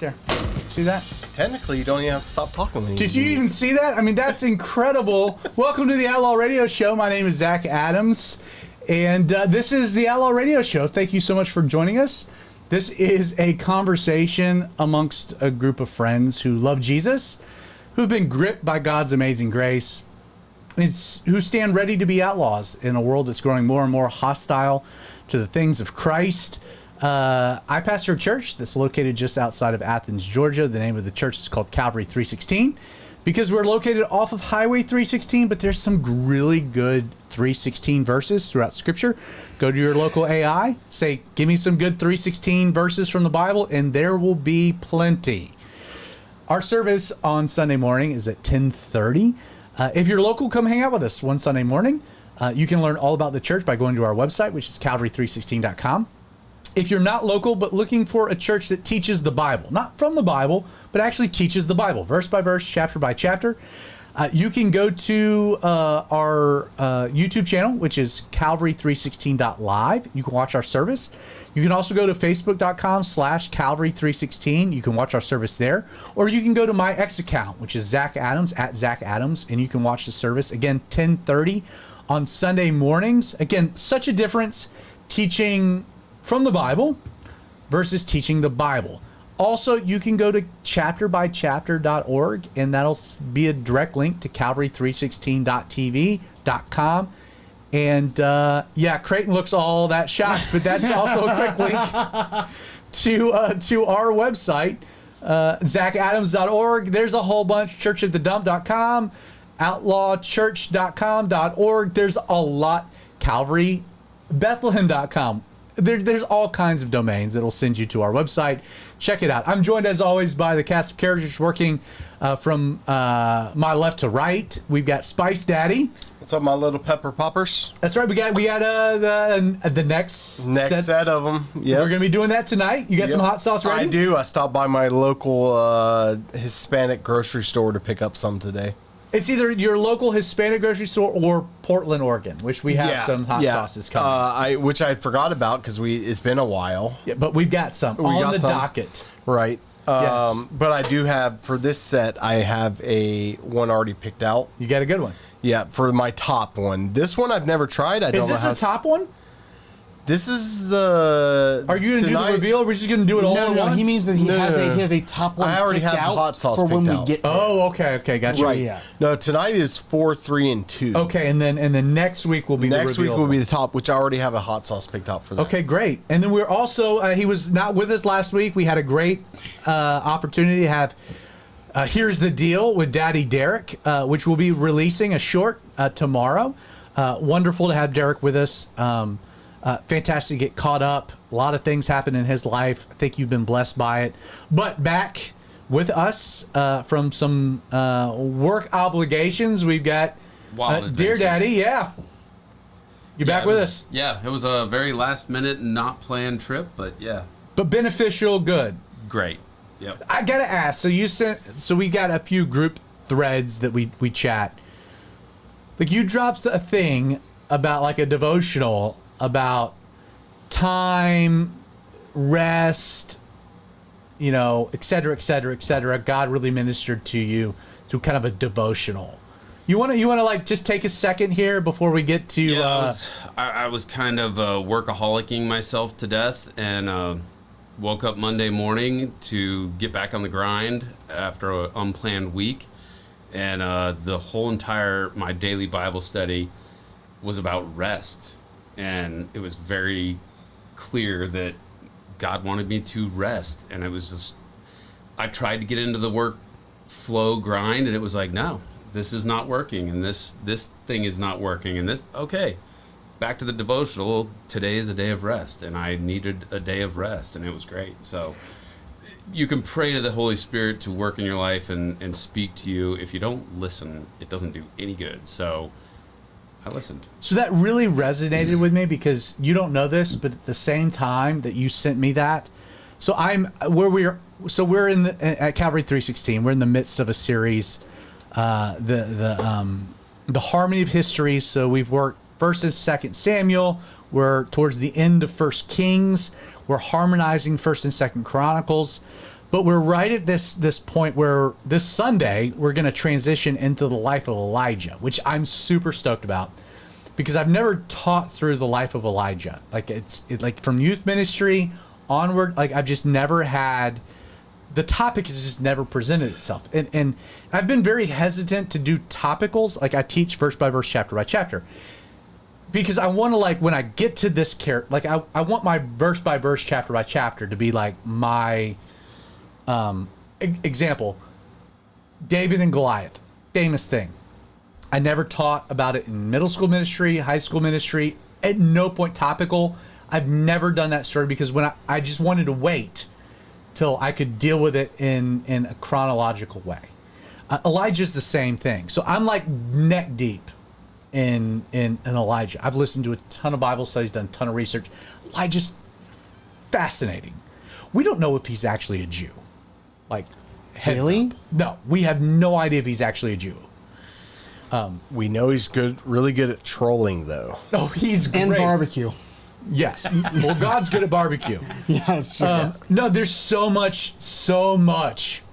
there. See that? Technically, you don't even have to stop talking when you Did you even see that? I mean, that's incredible. Welcome to the Outlaw Radio Show. My name is Zach Adams, and this is the Outlaw Radio Show. Thank you so much for joining us. This is a conversation amongst a group of friends who love Jesus, who've been gripped by God's amazing grace, who stand ready to be outlaws in a world that's growing more and more hostile to the things of Christ. I pastor a church that's located just outside of Athens, Georgia. The name of the church is called Calvary 316 because we're located off of Highway 316, but there's some really good 316 verses throughout Scripture. Go to your local AI, say, give me some good 316 verses from the Bible, and there will be plenty. Our service on Sunday morning is at 10:30. If you're local, come hang out with us one Sunday morning. You can learn all about the church by going to our website, which is calvary316.com. If you're not local but looking for a church that teaches the Bible, not from the Bible, but actually teaches the Bible, verse by verse, chapter by chapter, you can go to our YouTube channel, which is calvary316.live. You can watch our service. You can also go to facebook.com/calvary316. You can watch our service there. Or you can go to my X account, which is Zach Adams, @ZachAdams, and you can watch the service, again, 10:30 on Sunday mornings. Again, such a difference teaching from the Bible versus teaching the Bible. Also, you can go to chapterbychapter.org, and that'll be a direct link to calvary316.tv.com. And yeah, Creighton looks all that shocked, but that's also a quick link to our website, zachadams.org. There's a whole bunch, churchatthedump.com, outlawchurch.com.org. There's a lot, calvarybethlehem.com. There's all kinds of domains that will send you to our website. Check it out. I'm joined, as always, by the cast of characters working from my left to right. We've got Spice Daddy. What's up, my little pepper poppers? That's right. We got the next set of them. Yeah, we're gonna be doing that tonight. You got some hot sauce ready? I do. I stopped by my local Hispanic grocery store to pick up some today. It's either your local Hispanic grocery store or Portland, Oregon, which we have some hot sauces coming. Which I forgot about because it's been a while. Yeah, but we've got some on the docket. Right. Yes. But I do have, for this set, I have one already picked out. You got a good one. Yeah, for my top one. This one I've never tried. I don't know how. Is this a top one? This is the. Are you going to do the reveal, or are we just going to do it all at once? No, he means that he has a top one. I already have the hot sauce for when picked we out. get there. Oh, okay, gotcha. Right. Yeah. No, tonight is 4, 3, and 2. Okay, and then next week will be the reveal. Next week will be the top, which I already have a hot sauce picked out for that. Okay, great. And then we're also, he was not with us last week. We had a great opportunity to have Here's the Deal with Daddy Derek, which will be releasing a short tomorrow. Wonderful to have Derek with us. Fantastic to get caught up. A lot of things happen in his life. I think you've been blessed by it. But back with us from some work obligations, we've got Dear Daddy. Yeah. You're back with us. Yeah, it was a very last minute, not planned trip, but yeah. But beneficial, good. Great. Yep. I got to ask, so we got a few group threads that we chat. Like you dropped a thing about like a devotional about time, rest, et cetera, et cetera, et cetera. God really ministered to you through kind of a devotional. You want to like just take a second here before we get to. Yeah, I was kind of workaholicing myself to death, and woke up Monday morning to get back on the grind after an unplanned week, and the whole my daily Bible study was about rest. And it was very clear that God wanted me to rest. And it was just, I tried to get into the work flow grind, and it was like, no, this is not working. And this thing is not working. And okay, back to the devotional. Today is a day of rest. And I needed a day of rest, and it was great. So you can pray to the Holy Spirit to work in your life and speak to you. If you don't listen, it doesn't do any good. So I listened. So that really resonated with me because you don't know this, but at the same time that you sent me that, so we're in at Calvary 316. We're in the midst of a series, the Harmony of History. So we've worked 1st and 2nd Samuel. We're towards the end of 1 Kings. We're harmonizing 1st and 2nd Chronicles. But we're right at this point where this Sunday we're going to transition into the life of Elijah, which I'm super stoked about because I've never taught through the life of Elijah. Like like from youth ministry onward, like I've just never had, the topic has just never presented itself. And I've been very hesitant to do topicals. Like I teach verse by verse, chapter by chapter, because I want to, like, when I get to this character, like I want my verse by verse, chapter by chapter to be like my example. David and Goliath, famous thing. I never taught about it in middle school ministry, high school ministry, at no point topical. I've never done that story because when I just wanted to wait till I could deal with it in a chronological way. Elijah's the same thing. So I'm like neck deep in Elijah. I've listened to a ton of Bible studies, done a ton of research. Elijah's fascinating. We don't know if he's actually a Jew. Like, heads Really? up. No, we have no idea if he's actually a Jew. We know he's really good at trolling, though. Oh, he's great. And barbecue. Yes. Well, God's good at barbecue. Yeah, that's true. No, there's so much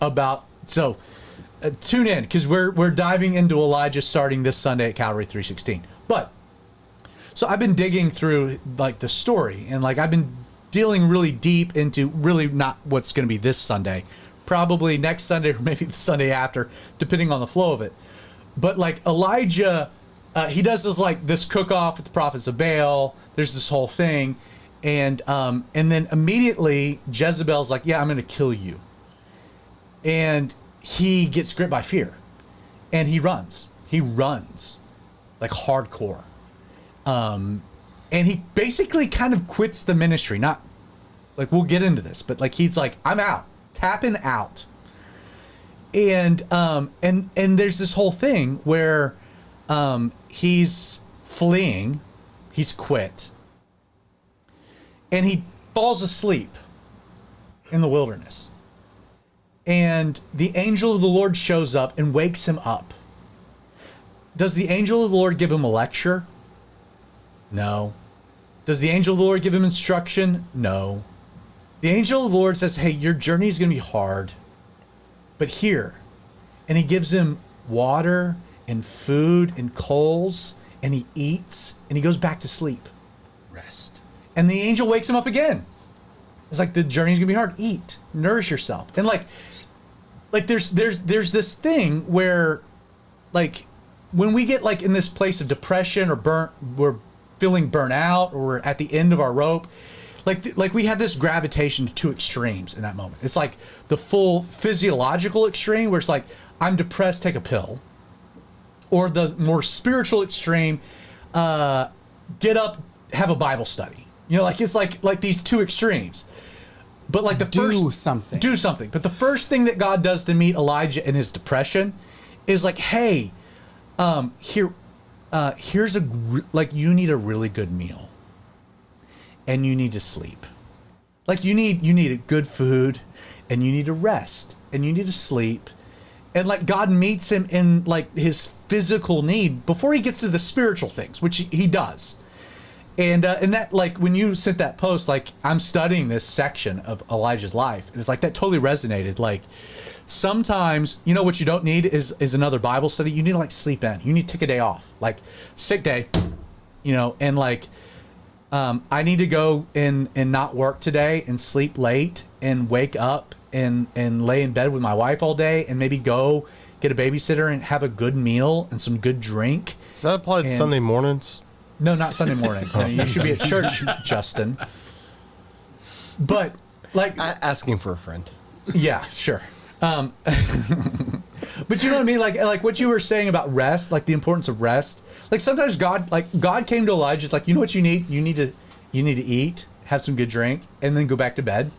about. So tune in because we're diving into Elijah starting this Sunday at Calvary 316. But so I've been digging through like the story and like I've been dealing really deep into really not what's going to be this Sunday, probably next Sunday or maybe the Sunday after, depending on the flow of it. But like Elijah, he does this cook-off with the prophets of Baal. There's this whole thing, and then immediately Jezebel's like, "Yeah, I'm going to kill you," and he gets gripped by fear, and he runs. He runs, like hardcore, and he basically kind of quits the ministry. Not like we'll get into this, but like he's like, "I'm out, tapping out." And there's this whole thing where he's fleeing, he's quit, and he falls asleep in the wilderness. And the angel of the Lord shows up and wakes him up. Does the angel of the Lord give him a lecture? No. Does the angel of the Lord give him instruction? No. The angel of the Lord says, "Hey, your journey is going to be hard. But here," and he gives him water and food and coals, and he eats, and he goes back to sleep. Rest. And the angel wakes him up again. It's like, the journey's gonna be hard. Eat, nourish yourself. And like there's this thing where, like, when we get like in this place of depression or we're feeling burnt out or we're at the end of our rope, like we have this gravitation to two extremes in that moment. It's like the full physiological extreme where it's like, I'm depressed, take a pill. Or the more spiritual extreme, get up, have a Bible study. You know, like it's like these two extremes. But like do something. But the first thing that God does to meet Elijah in his depression is like, hey, here's you need a really good meal. And you need to sleep. Like you need a good food, and you need to rest, and you need to sleep. And like God meets him in like his physical need before he gets to the spiritual things, which he does. And that, like, when you sent that post, like, I'm studying this section of Elijah's life, and it's like that totally resonated. Like, sometimes, you know what you don't need is another Bible study. You need to like sleep in. You need to take a day off, like sick day, you know, and like I need to go and not work today and sleep late and wake up and lay in bed with my wife all day and maybe go get a babysitter and have a good meal and some good drink. Does that apply to Sunday mornings? No, not Sunday morning. No, you should be at church, Justin. But like asking for a friend. Yeah, sure. But you know what I mean? Like what you were saying about rest, like the importance of rest. Like sometimes God came to Elijah, it's like, you know what you need? You need to eat, have some good drink, and then go back to bed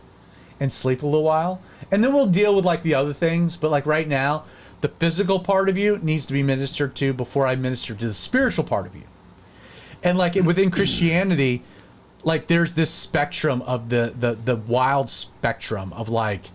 and sleep a little while. And then we'll deal with like the other things. But like right now, the physical part of you needs to be ministered to before I minister to the spiritual part of you. And like within Christianity, like there's this spectrum of the wild spectrum of like,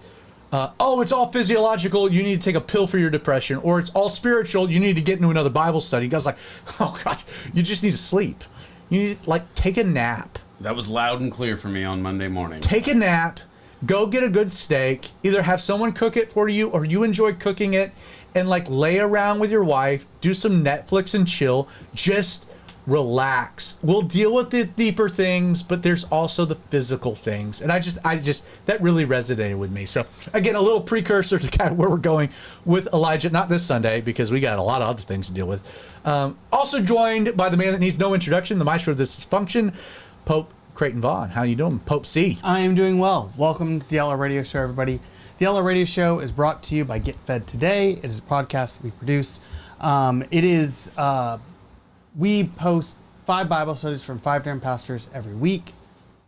it's all physiological, you need to take a pill for your depression, or it's all spiritual, you need to get into another Bible study. God's like, oh gosh, you just need to sleep. You need to like take a nap. That was loud and clear for me on Monday morning. Take a nap, Go get a good steak. Either have someone cook it for you or you enjoy cooking it and like lay around with your wife, do some Netflix and chill. Just relax. We'll deal with the deeper things, but there's also the physical things. And I just that really resonated with me. So again, a little precursor to kind of where we're going with Elijah, not this Sunday because we got a lot of other things to deal with. Also joined by the man that needs no introduction, the maestro of dysfunction, Pope Creighton Vaughn. How you doing, Pope C? I am doing well. Welcome to the Outlaw Radio Show, everybody. The Outlaw Radio Show is brought to you by Get Fed Today. It is a podcast that we produce. We post 5 Bible studies from 5 different pastors every week.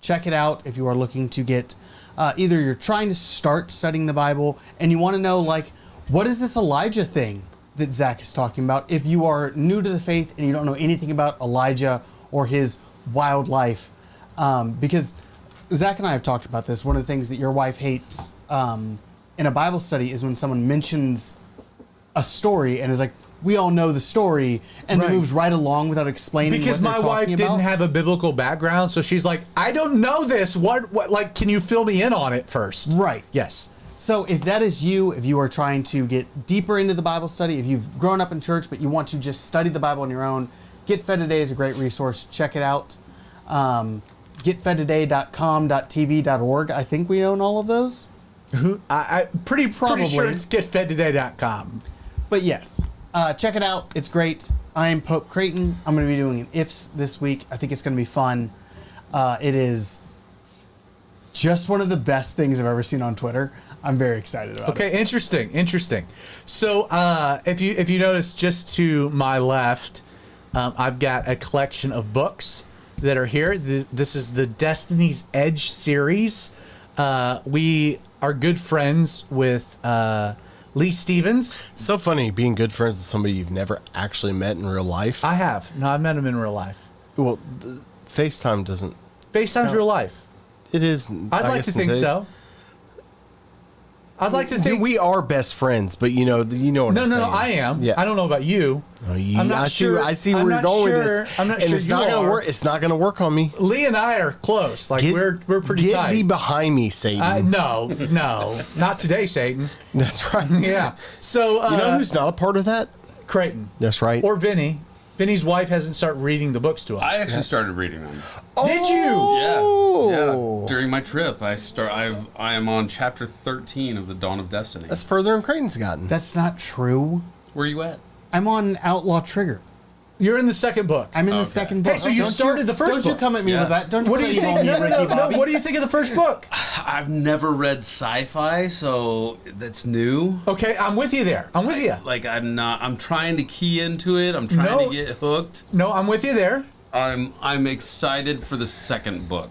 Check it out if you are looking to get, either you're trying to start studying the Bible and you want to know, like, what is this Elijah thing that Zach is talking about? If you are new to the faith and you don't know anything about Elijah or his wild life, because Zach and I have talked about this. One of the things that your wife hates in a Bible study is when someone mentions a story and is like, we all know the story, and then moves right along without explaining because what they're my wife talking about. didn't have a biblical background, so she's like, I don't know this. What, like, can you fill me in on it first? Right. Yes. So if that is you, if you are trying to get deeper into the Bible study, if you've grown up in church but you want to just study the Bible on your own, Get Fed Today is a great resource. Check it out. GetFedToday.com.tv.org. I think we own all of those. I'm pretty Probably. sure it's getfedtoday.com. But yes, check it out. It's great. I am Pope Creighton. I'm going to be doing an ifs this week. I think it's going to be fun. It is just one of the best things I've ever seen on Twitter. I'm very excited about it. Okay, interesting. So if you notice, just to my left, I've got a collection of books that are here. This is the Destiny's Edge series. We are good friends with Lee Stevens. It's so funny being good friends with somebody you've never actually met in real life. I have. No, I've met him in real life. Well, FaceTime doesn't. FaceTime's real life. It is. I'd like to think so. I'd like to think. Dude, we are best friends, but you know what I'm saying. No, I am. Yeah. I don't know about you. Oh, I'm not sure. I see where you're going with this. I'm not and sure it's you not gonna are. work. It's not gonna work on me. Lee and I are close. Like we're pretty Get tight. thee behind me, Satan. No, not today, Satan. That's right. Yeah. So You know who's not a part of that? Creighton. That's right. Or Vinny. Vinny's wife hasn't started reading the books to him. I actually started reading them. Did you? Yeah. During my trip, I am on chapter 13 of the Dawn of Destiny. That's further than Creighton's gotten. That's not true. Where you at? I'm on Outlaw Trigger. You're in the second book. I'm in the Okay. second book. Hey, so you started the first Don't you book. come at me Yeah. with that. Don't What do you claim think? on me, Ricky Bobby. What do you think of the first book? I've never read sci-fi, so that's new. Okay, I'm with you there. I'm with you. Like I'm trying to key into it. I'm trying No. to get hooked. No, I'm with you there. I'm excited for the second book.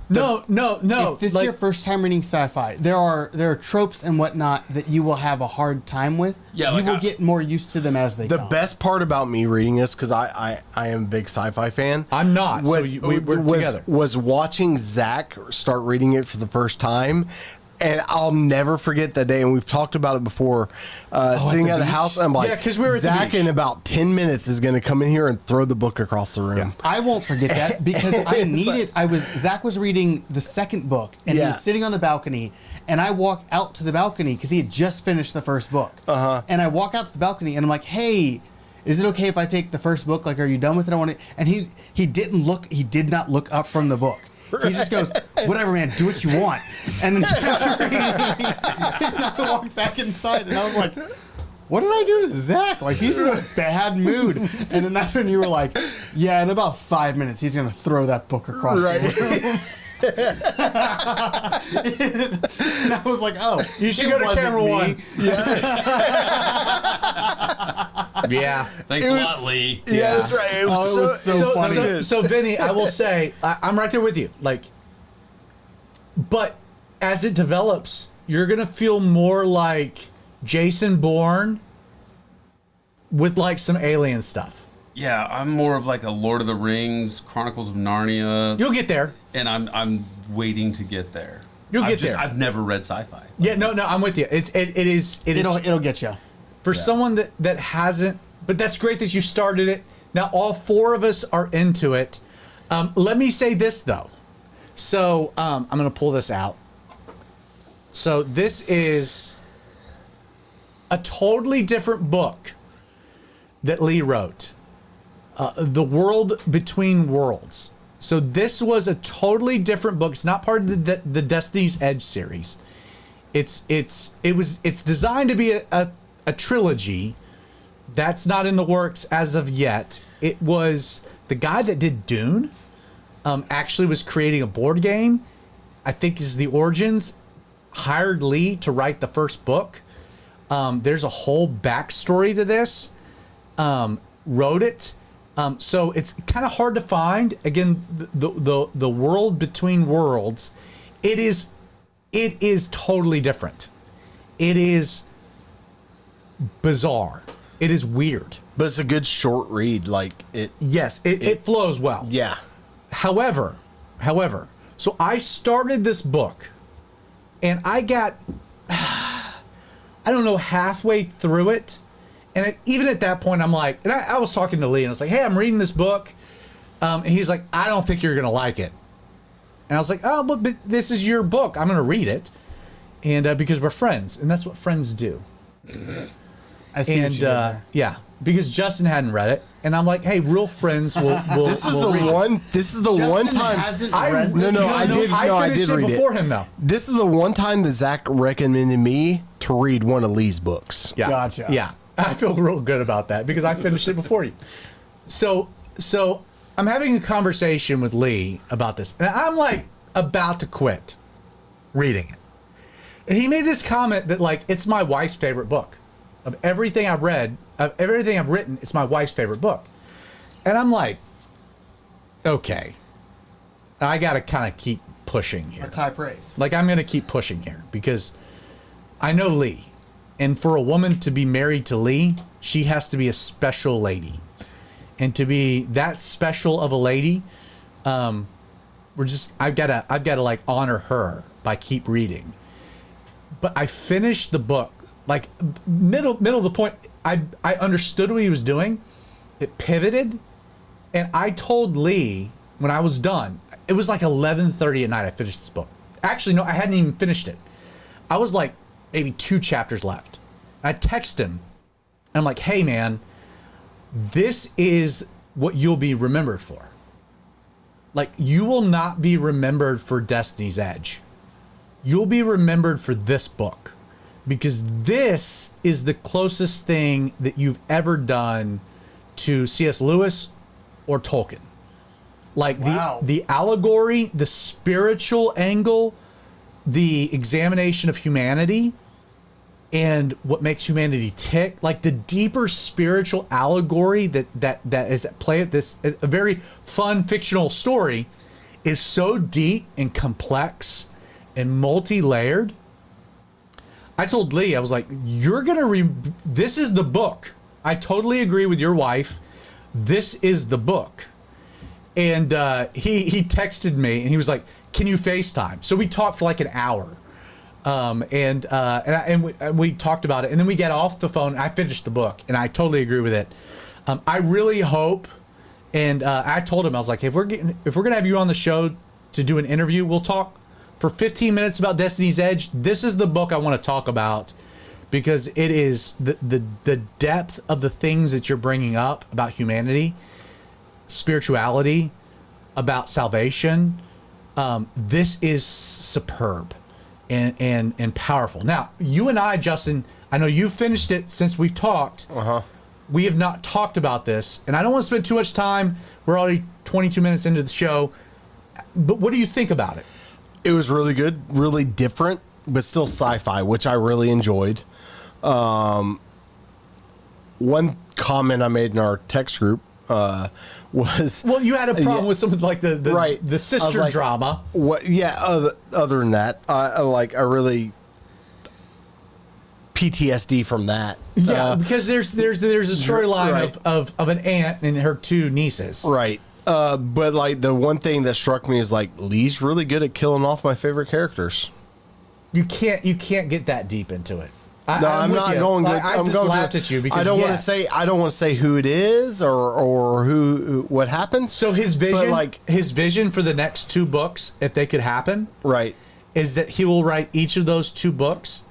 No. If this is your first time reading sci-fi, there are tropes and whatnot that you will have a hard time with. Yeah, you like will get more used to them as they The come. best part about me reading this, because I am a big sci-fi fan. I'm not. Was, so we're together. was watching Zach start reading it for the first time. And I'll never forget that day, and we've talked about it before. Sitting the at the beach? house, I'm like, Yeah, 'cause we were at the Zach beach. in about 10 minutes is going to come in here and throw the book across the room. I won't forget that because I needed. Zach was reading the second book and he Yeah. was sitting on the balcony, and I walked out to the balcony because he had just finished the first book. And I walk out to the balcony and I'm like, "Hey, is it okay if I take the first book? Like, are you done with it? I want it." And he did not look up from the book. He just goes, "Whatever, man, do what you want." And then I walked back inside and I was like, what did I do to Zach? Like, he's in a bad mood. And then that's when you were like, yeah, in about 5 minutes, he's going to throw that book across the room. And I was like, oh, You should it go to wasn't camera me. one. Yeah. Thanks It a was- lot, Lee. Yeah, that's right. It was, Oh, it was so funny. good. So, Vinny, I will say, I'm right there with you. Like, but as it develops, you're gonna feel more like Jason Bourne with like some alien stuff. Yeah, I'm more of like a Lord of the Rings, Chronicles of Narnia, You'll get there. and I'm waiting to get there. You'll get there. I've never read sci-fi. Yeah, no, I'm with you. It is It'll get you. for someone that hasn't. But that's great that you started it. Now all 4 of us are into it. Let me say this though. So I'm gonna pull this out. So this is a totally different book that Lee wrote. The World Between Worlds. So this was a totally different book. It's not part of the Destiny's Edge series. It's designed to be a trilogy. That's not in the works as of yet. It was the guy that did Dune. Actually was creating a board game. I think is the origins. Hired Lee to write the first book. There's a whole backstory to this. Wrote it. So it's kind of hard to find. Again, the World Between Worlds. It is totally different. It is bizarre. It is weird. But it's a good short read. Like it. Yes, it flows well. Yeah. However, so I started this book, and I got, I don't know, halfway through it, and even at that point, I'm like, and I was talking to Lee, and I was like, hey, I'm reading this book, and he's like, I don't think you're gonna like it, and I was like, oh, but this is your book, I'm gonna read it, and because we're friends, and that's what friends do. I see what you did there. Yeah, because Justin hadn't read it, and I'm like, hey, real friends will. This is will the read one. it. This is the Justin one time. hasn't I read No, this no, yet. I did. No, I finished did read it before it. him though. This is the one time that Zach recommended me to read one of Lee's books. Yeah. Gotcha. Yeah. I feel real good about that because I finished it before you. So I'm having a conversation with Lee about this, and I'm like about to quit reading it. And he made this comment that like it's my wife's favorite book. Of everything I've read, of everything I've written, it's my wife's favorite book. And I'm like, okay. I gotta kind of keep pushing here. That's high praise. Like I'm gonna keep pushing here because I know Lee, and for a woman to be married to Lee, she has to be a special lady, and to be that special of a lady, I've gotta like honor her by keep reading. But I finished the book like middle of the point. I understood what he was doing. It pivoted, and I told Lee when I was done. It was like 11:30 at night. I finished this book. Actually, no, I hadn't even finished it. I was like maybe 2 chapters left. I text him, and I'm like, "Hey, man, this is what you'll be remembered for. Like, you will not be remembered for Destiny's Edge. You'll be remembered for this book, because this is the closest thing that you've ever done to C.S. Lewis or Tolkien. Like Wow. the allegory, the spiritual angle, the examination of humanity and what makes humanity tick, like the deeper spiritual allegory that is at play at this, a very fun fictional story, is so deep and complex and multi-layered. I told Lee, I was like, you're gonna this is the book. I totally agree with your wife. This is the book. And he texted me and he was like, can you FaceTime? So we talked for like an hour. And we talked about it, and then we get off the phone. I finished the book, and I totally agree with it. I really hope, and I told him, I was like, if we're gonna have you on the show to do an interview, we'll talk for 15 minutes about Destiny's Edge. This is the book I want to talk about, because it is the depth of the things that you're bringing up about humanity, spirituality, about salvation. This is superb and powerful. Now, you and I, Justin, I know you've finished it since we've talked. We have not talked about this, and I don't want to spend too much time. We're already 22 minutes into the show. But what do you think about it? It was really good, really different, but still sci-fi, which I really enjoyed. One comment I made in our text group was, well, you had a problem with some of like the right. the sister like, drama. What? Yeah. Other than that, I really PTSD from that. Yeah, because there's a storyline right. of an aunt and her 2 nieces. Right. But like the one thing that struck me is like Lee's really good at killing off my favorite characters. You can't get that deep into it. I'm not going. I I'm just going laughed to, at you because I don't want to say who it is or who what happens. So his vision, but like his vision for the next 2 books, if they could happen, right, is that he will write each of those 2 books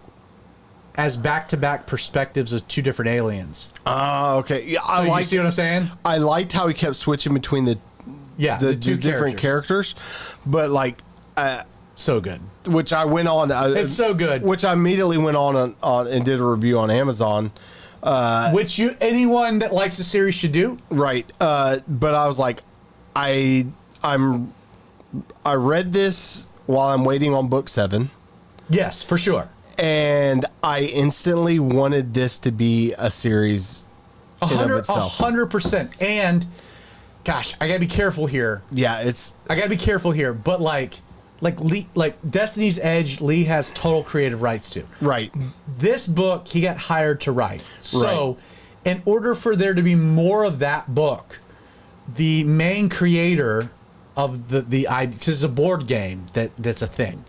as back-to-back perspectives of 2 different aliens. Okay. Yeah, So you see what I'm saying? I liked how he kept switching between the 2 different characters, but like, So good. which I went on. It's so good. Which I immediately went on and did a review on Amazon. Which anyone that likes the series should do. Right. But I was like, I read this while I'm waiting on book 7, Yes, for sure. and I instantly wanted this to be a series in of itself. 100%. And gosh, I gotta be careful here. Yeah, it's But like Lee, like Destiny's Edge, Lee has total creative rights to. right. This book, he got hired to write. So, Right. in order for there to be more of that book, the main creator of the because it's a board game that's a thing,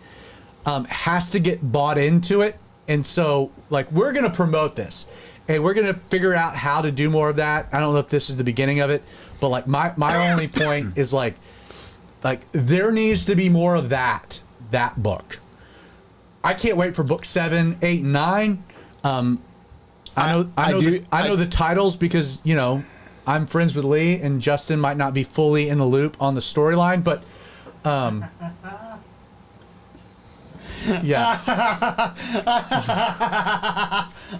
has to get bought into it. And so, like, we're gonna promote this, and we're gonna figure out how to do more of that. I don't know if this is the beginning of it, but like my only point is like there needs to be more of that book. I can't wait for book 7, 8, and 9. I know the titles because, you know, I'm friends with Lee, and Justin might not be fully in the loop on the storyline, but yeah.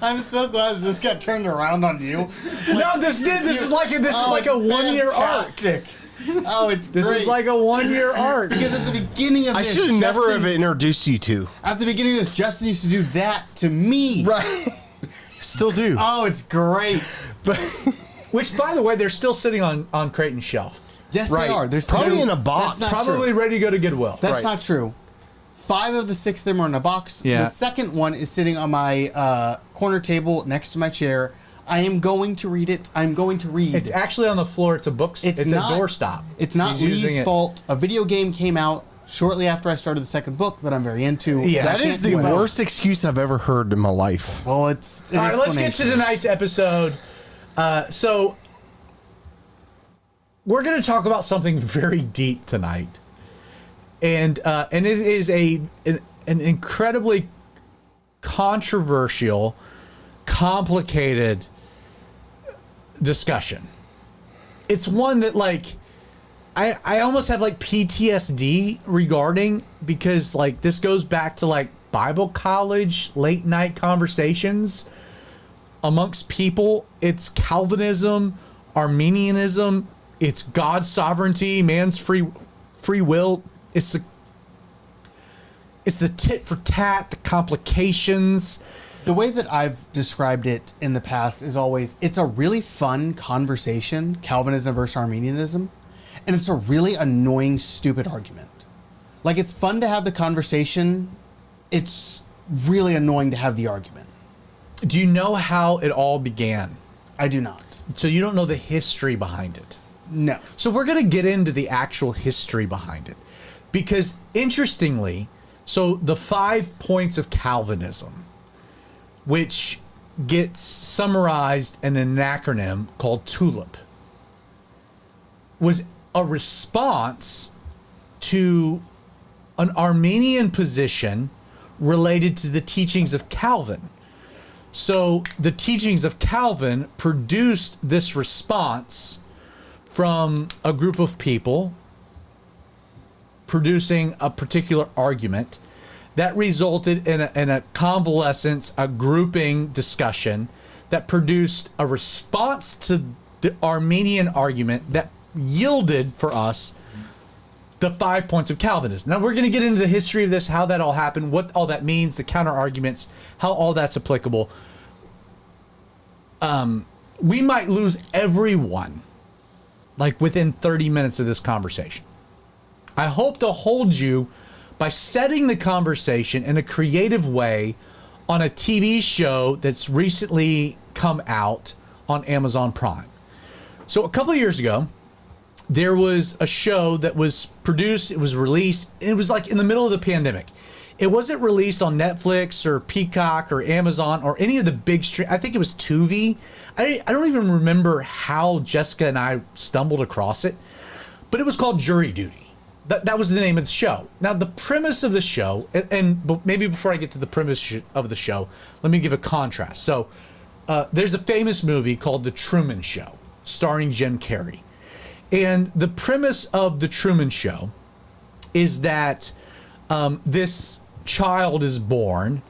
I'm so glad that this got turned around on you. No, this did. This is like a 1-year arc. Fantastic. Oh, it's This great. is like a 1-year arc. Because at the beginning of I this, should have never Justin- have introduced you to. At the beginning of this, Justin used to do that to me. Right. Still do. Oh, it's great. But Which, by the way, they're still sitting on Creighton's shelf. Yes, Right. they are. They're Probably in a box. That's not Probably true. ready to go to Goodwill. That's Right. not true. 5 of the 6 of them are in a box. Yeah. The second one is sitting on my corner table next to my chair. I am going to read it. I'm going to read. It's actually on the floor. It's a book. It's not, a doorstop. It's not He's using Lee's it. fault. A video game came out shortly after I started the second book that I'm very into. Yeah. that I is can't the do both. worst excuse I've ever heard in my life. Well, it's an All right, let's get to explanation. tonight's episode. So we're going to talk about something very deep tonight, and it is an incredibly controversial, complicated discussion. It's one that like I almost have like PTSD regarding, because like this goes back to like Bible college late night conversations amongst people. It's Calvinism, Arminianism, it's God's sovereignty, man's free will. It's the tit for tat, the complications. The way that I've described it in the past is always, it's a really fun conversation, Calvinism versus Arminianism, and it's a really annoying, stupid argument. Like, it's fun to have the conversation, it's really annoying to have the argument. Do you know how it all began? I do not. So you don't know the history behind it. No. So we're going to get into the actual history behind it. Because interestingly, so the 5 points of Calvinism, which gets summarized in an acronym called TULIP, was a response to an Arminian position related to the teachings of Calvin. So the teachings of Calvin produced this response from a group of people producing a particular argument that resulted in a convalescence, a grouping discussion that produced a response to the Arminian argument that yielded for us the 5 points of Calvinism. Now we're going to get into the history of this, how that all happened, what all that means, the counter arguments, how all that's applicable. We might lose everyone like within 30 minutes of this conversation. I hope to hold you by setting the conversation in a creative way on a TV show that's recently come out on Amazon Prime. So a couple of years ago, there was a show that was produced, it was released, it was like in the middle of the pandemic. It wasn't released on Netflix or Peacock or Amazon or any of the big stream. I think it was Tubi. I don't even remember how Jessica and I stumbled across it, but it was called Jury Duty. that was the name of the show. Now, the premise of the show, but maybe before I get to the premise of the show, let me give a contrast. So, there's a famous movie called The Truman Show, starring Jim Carrey. And the premise of The Truman Show is that this child is born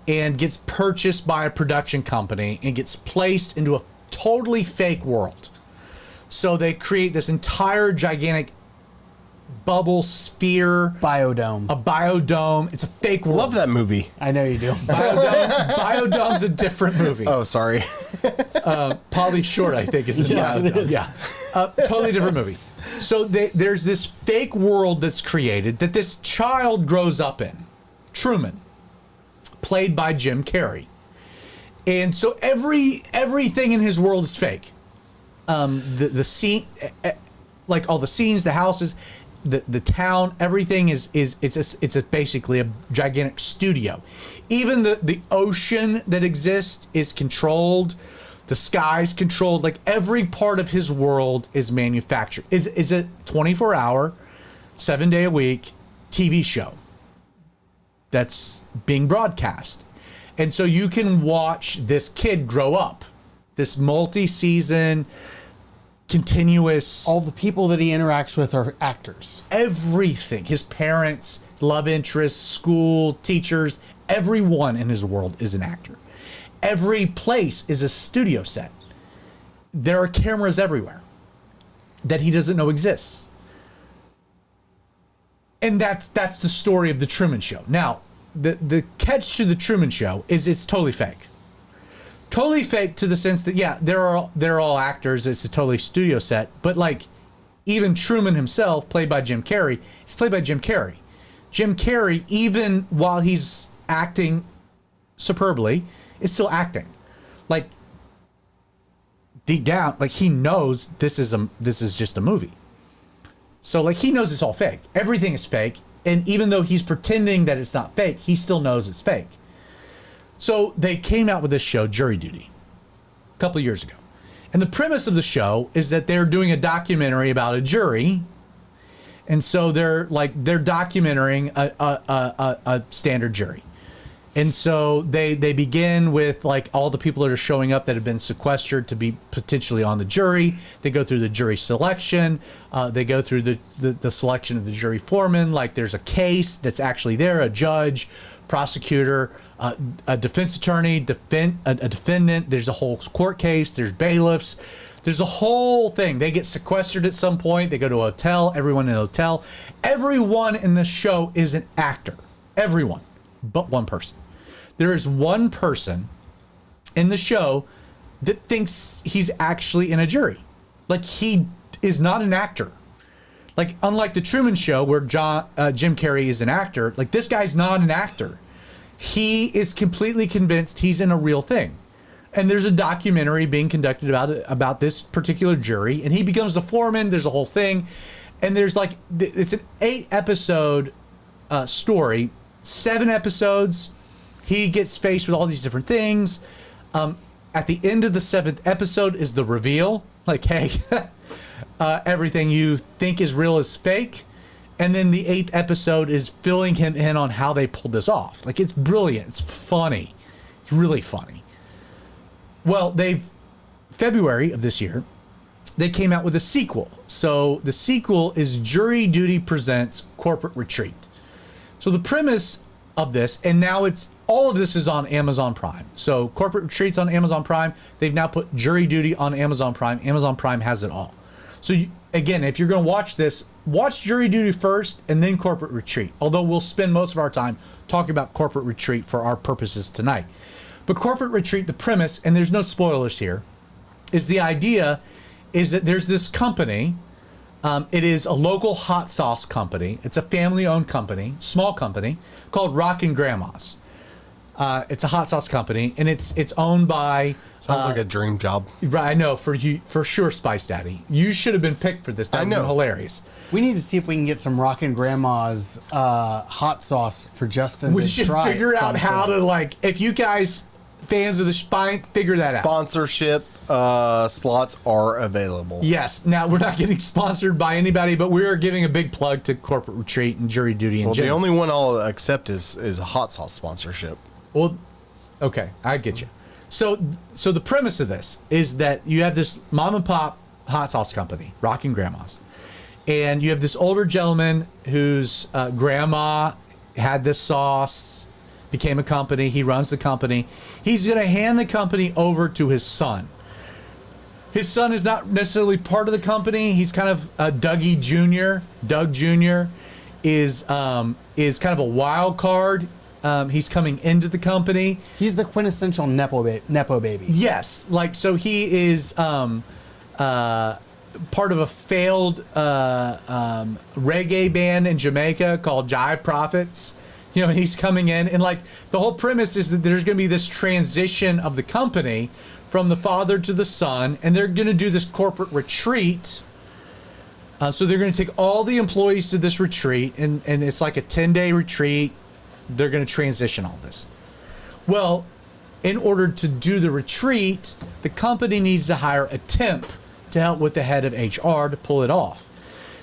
and gets purchased by a production company and gets placed into a totally fake world. So they create this entire gigantic bubble sphere. Biodome. A biodome. It's a fake world. Love that movie. I know you do. Biodome's a different movie. Oh, sorry. Pauly Short, I think, is in Yes, it Biodome. is. Yeah. Totally different movie. So there's this fake world that's created that this child grows up in. Truman, played by Jim Carrey. And so everything in his world is fake. The scene, like all the scenes, the houses, the town, everything is basically a gigantic studio. Even the ocean that exists is controlled. The sky's controlled. Like every part of his world is manufactured. It's a 24-hour, 7-day-a-week TV show that's being broadcast. And so you can watch this kid grow up, this multi-season, continuous. All the people that he interacts with are actors. Everything. His parents, love interests, school, teachers, everyone in his world is an actor. Every place is a studio set. There are cameras everywhere that he doesn't know exists. And that's the story of The Truman Show. Now, the catch to The Truman Show is it's totally fake. Totally fake to the sense that, yeah, they're all actors. It's a totally studio set. But, like, even Truman himself, played by Jim Carrey, is played by Jim Carrey. Jim Carrey, even while he's acting superbly, is still acting. Like, deep down, like, he knows this is just a movie. So, like, he knows it's all fake. Everything is fake. And even though he's pretending that it's not fake, he still knows it's fake. So they came out with this show, Jury Duty, a couple of years ago. And the premise of the show is that they're doing a documentary about a jury. And so they're documenting a standard jury. And so they begin with like all the people that are showing up that have been sequestered to be potentially on the jury. They go through the jury selection. They go through the selection of the jury foreman. Like there's a case that's actually there, a judge, prosecutor, a defense attorney, a defendant. There's a whole court case. There's bailiffs. There's a whole thing. They get sequestered at some point. They go to a hotel. Everyone in the hotel. Everyone in the show is an actor. Everyone, but one person. There is one person in the show that thinks he's actually in a jury. Like he is not an actor. Like unlike the Truman Show where Jim Carrey is an actor, like this guy's not an actor. He is completely convinced he's in a real thing. And there's a documentary being conducted about this particular jury, and he becomes the foreman. There's a whole thing. And there's like, it's an 8-episode story, 7 episodes. He gets faced with all these different things. At the end of the 7th episode is the reveal. Like, hey, everything you think is real is fake. And then the 8th episode is filling him in on how they pulled this off. Like, it's brilliant. It's funny. It's really funny. Well, February of this year, they came out with a sequel. So the sequel is Jury Duty Presents Corporate Retreat. So the premise of this, and now all of this is on Amazon Prime. So Corporate Retreat's on Amazon Prime. They've now put Jury Duty on Amazon Prime. Amazon Prime has it all. So again, if you're going to watch this, watch Jury Duty first and then Corporate Retreat. Although we'll spend most of our time talking about Corporate Retreat for our purposes tonight. But Corporate Retreat, the premise, and there's no spoilers here, is the idea is that there's this company. It is a local hot sauce company. It's a family-owned company, small company, called Rockin' Grandma's. It's a hot sauce company, and it's owned by... Sounds like a dream job. Right, I know, for sure, Spice Daddy. You should have been picked for this. That would have been hilarious. We need to see if we can get some Rockin' Grandma's hot sauce for Justin. We should figure out how to, like, if you guys, fans of the Spine, figure that out. Sponsorship. slots are available. Yes. Now, we're not getting sponsored by anybody, but we are giving a big plug to Corporate Retreat and Jury Duty in Well, the general. only one I'll accept is a hot sauce sponsorship. Well, okay, I get you. So the premise of this is that you have this mom and pop hot sauce company, Rockin' Grandma's, and you have this older gentleman whose grandma had this sauce, became a company. He runs the company. He's going to hand the company over to his son. His son is not necessarily part of the company. He's kind of Dougie Jr. Doug Jr. is kind of a wild card. He's coming into the company. He's the quintessential Nepo baby. Yes, like so he is part of a failed reggae band in Jamaica called Jive Prophets. You know, and he's coming in, and like the whole premise is that there's going to be this transition of the company from the father to the son, and they're going to do this corporate retreat. So they're going to take all the employees to this retreat, and it's like a 10-day retreat. They're going to transition all this. Well, in order to do the retreat, the company needs to hire a temp to help with the head of HR to pull it off.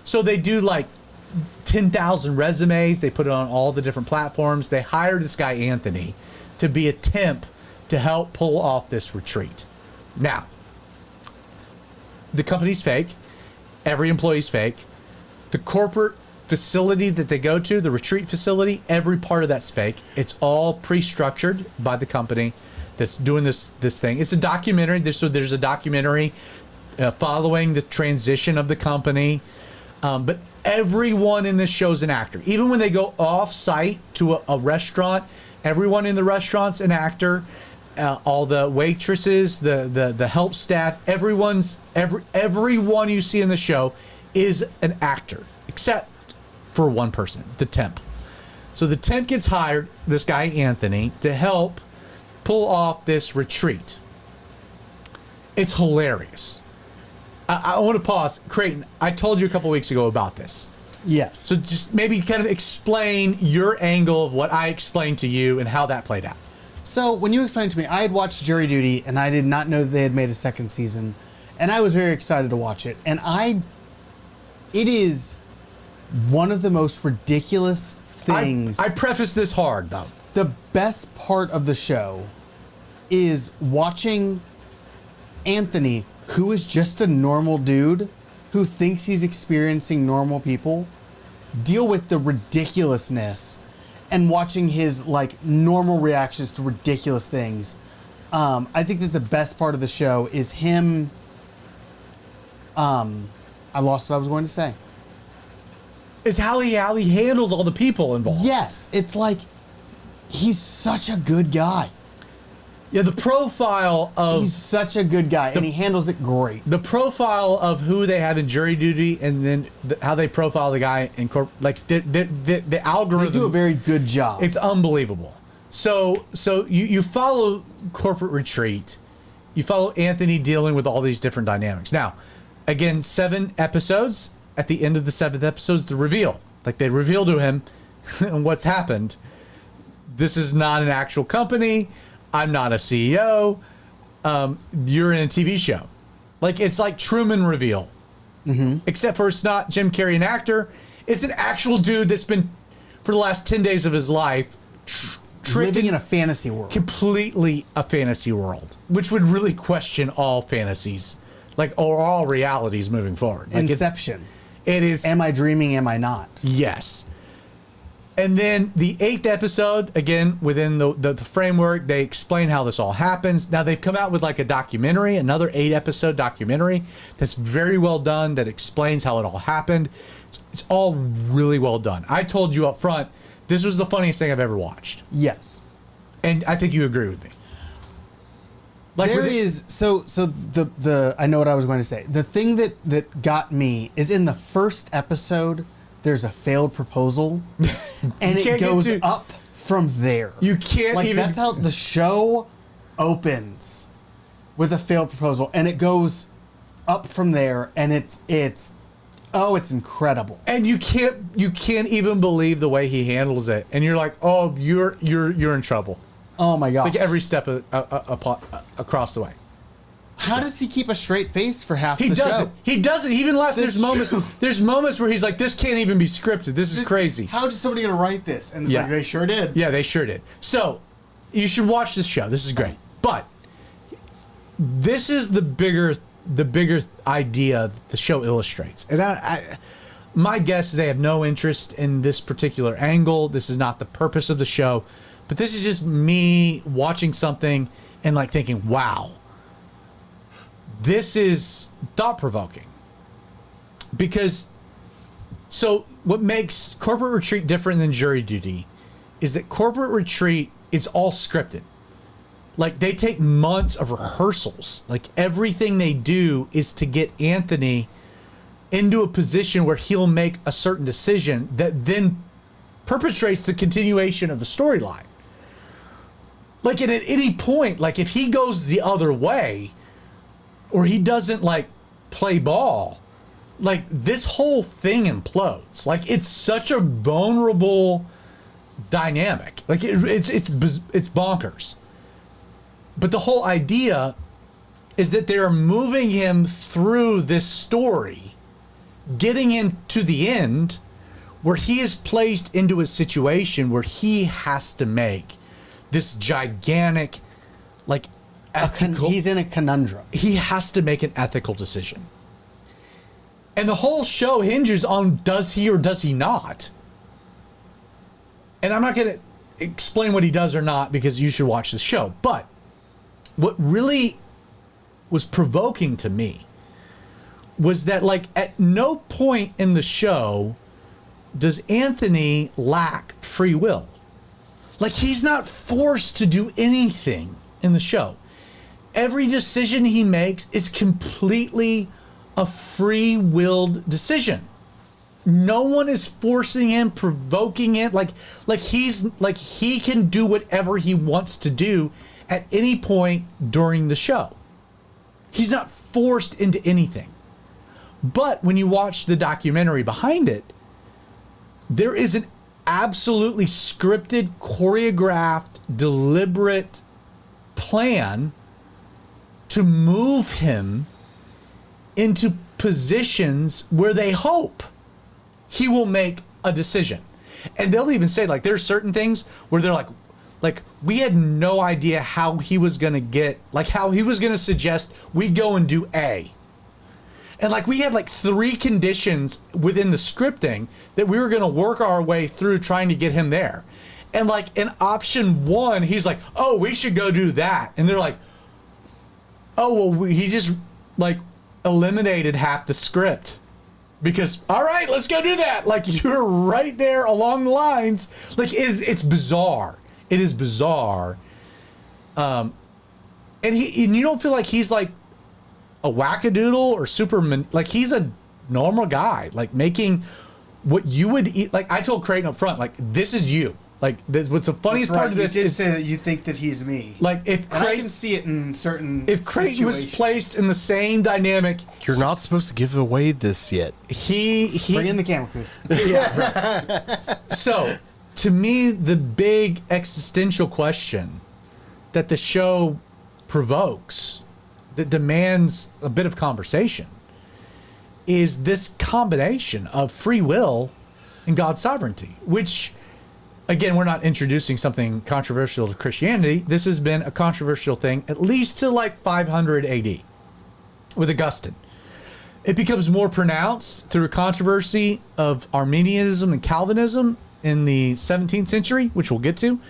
So they do like 10,000 resumes. They put it on all the different platforms. They hired this guy, Anthony, to be a temp to help pull off this retreat. Now, the company's fake. Every employee's fake. The corporate facility that they go to, the retreat facility, every part of that's fake. It's all pre-structured by the company that's doing this thing. It's a documentary. So there's a documentary following the transition of the company. But everyone in this show is an actor. Even when they go off-site to a restaurant, everyone in the restaurant's an actor. All the waitresses, the help staff, everyone you see in the show is an actor, except for one person, the temp. So the temp gets hired, this guy Anthony, to help pull off this retreat. It's hilarious. I want to pause. Creighton, I told you a couple weeks ago about this. Yes. So just maybe kind of explain your angle of what I explained to you and how that played out. So when you explained to me, I had watched Jury Duty, and I did not know that they had made a second season, and I was very excited to watch it. And it is one of the most ridiculous things. I preface this hard, though. The best part of the show is watching Anthony, who is just a normal dude who thinks he's experiencing normal people, deal with the ridiculousness and watching his like normal reactions to ridiculous things. I think that the best part of the show is him. I lost what I was going to say. Is how he handled all the people involved. Yes, it's like he's such a good guy. Yeah, the profile of He's such a good guy, and he handles it great. the profile of who they have in Jury Duty, and then how they profile the guy in like the algorithm. They do a very good job. It's unbelievable. So you follow Corporate Retreat, you follow Anthony dealing with all these different dynamics. Now, again, 7 episodes. At the end of the 7th episode is the reveal. Like they reveal to him what's happened. This is not an actual company. I'm not a CEO. You're in a TV show. Like it's like Truman reveal. Mm-hmm. Except for it's not Jim Carrey, an actor. It's an actual dude that's been, for the last 10 days of his life, living in a fantasy world. Completely a fantasy world, which would really question all fantasies, like or all realities moving forward. Like Inception. It is. Am I dreaming? Am I not? Yes. And then the 8th episode, again, within the framework, they explain how this all happens. Now, they've come out with like a documentary, another 8-episode documentary that's very well done, that explains how it all happened. It's all really well done. I told you up front, this was the funniest thing I've ever watched. Yes. And I think you agree with me. Like there is so the I know what I was going to say. The thing that got me is in the first episode there's a failed proposal and it goes up from there. You can't like even. That's how the show opens, with a failed proposal, and it goes up from there, and it's incredible. And you can't even believe the way he handles it, and you're like, oh, you're in trouble. Oh my god! Like every step across the way. How does he keep a straight face for half He the doesn't. show? He doesn't. He even laughs. That's There's moments. true. There's moments where he's like, "This can't even be scripted. This is crazy." How did somebody gonna write this? And it's Yeah. like they sure did. Yeah, they sure did. So, you should watch this show. This is great. But this is the bigger idea that the show illustrates. And my guess is they have no interest in this particular angle. This is not the purpose of the show. But this is just me watching something and like thinking, "Wow. This is thought-provoking." Because so what makes corporate retreat different than jury duty is that corporate retreat is all scripted. Like they take months of rehearsals. Like everything they do is to get Anthony into a position where he'll make a certain decision that then perpetrates the continuation of the storyline. Like at any point, like if he goes the other way or he doesn't like play ball, like this whole thing implodes. Like it's such a vulnerable dynamic. Like it's bonkers. But the whole idea is that they're moving him through this story, getting him to the end where he is placed into a situation where he has to make this gigantic, like ethical. He's in a conundrum. He has to make an ethical decision. And the whole show hinges on does he or does he not. And I'm not going to explain what he does or not because you should watch the show. But what really was provoking to me was that like at no point in the show does Anthony lack free will. Like he's not forced to do anything in the show. Every decision he makes is completely a free-willed decision. No one is forcing him, provoking it. Like he can do whatever he wants to do at any point during the show. He's not forced into anything. But when you watch the documentary behind it, there is an absolutely scripted, choreographed, deliberate plan to move him into positions where they hope he will make a decision. And they'll even say, like, there's certain things where they're like, we had no idea how he was going to get, like, how he was going to suggest we go and do A. And, like, we had, like, 3 conditions within the scripting that we were going to work our way through trying to get him there. And, like, in option 1, he's like, oh, we should go do that. And they're like, oh, well, he just, like, eliminated half the script. Because, all right, let's go do that. Like, you're right there along the lines. Like, it's bizarre. It is bizarre. And you don't feel like he's, like, a wackadoodle or Superman. Like, he's a normal guy. Like, making what you would eat. Like, I told Creighton up front, like, this is you. Like, what's the funniest part of this you did is say that you think that he's me. like if And I Creighton, can see it in certain if Creighton was situations. placed in the same dynamic, You're not supposed to give away this yet. he Bring in the camera crews. So, to me, the big existential question that the show provokes, that demands a bit of conversation, is this combination of free will and God's sovereignty, which, again, we're not introducing something controversial to Christianity. This has been a controversial thing at least to like 500 AD with Augustine. It becomes more pronounced through a controversy of Arminianism and Calvinism in the 17th century, which we'll get to.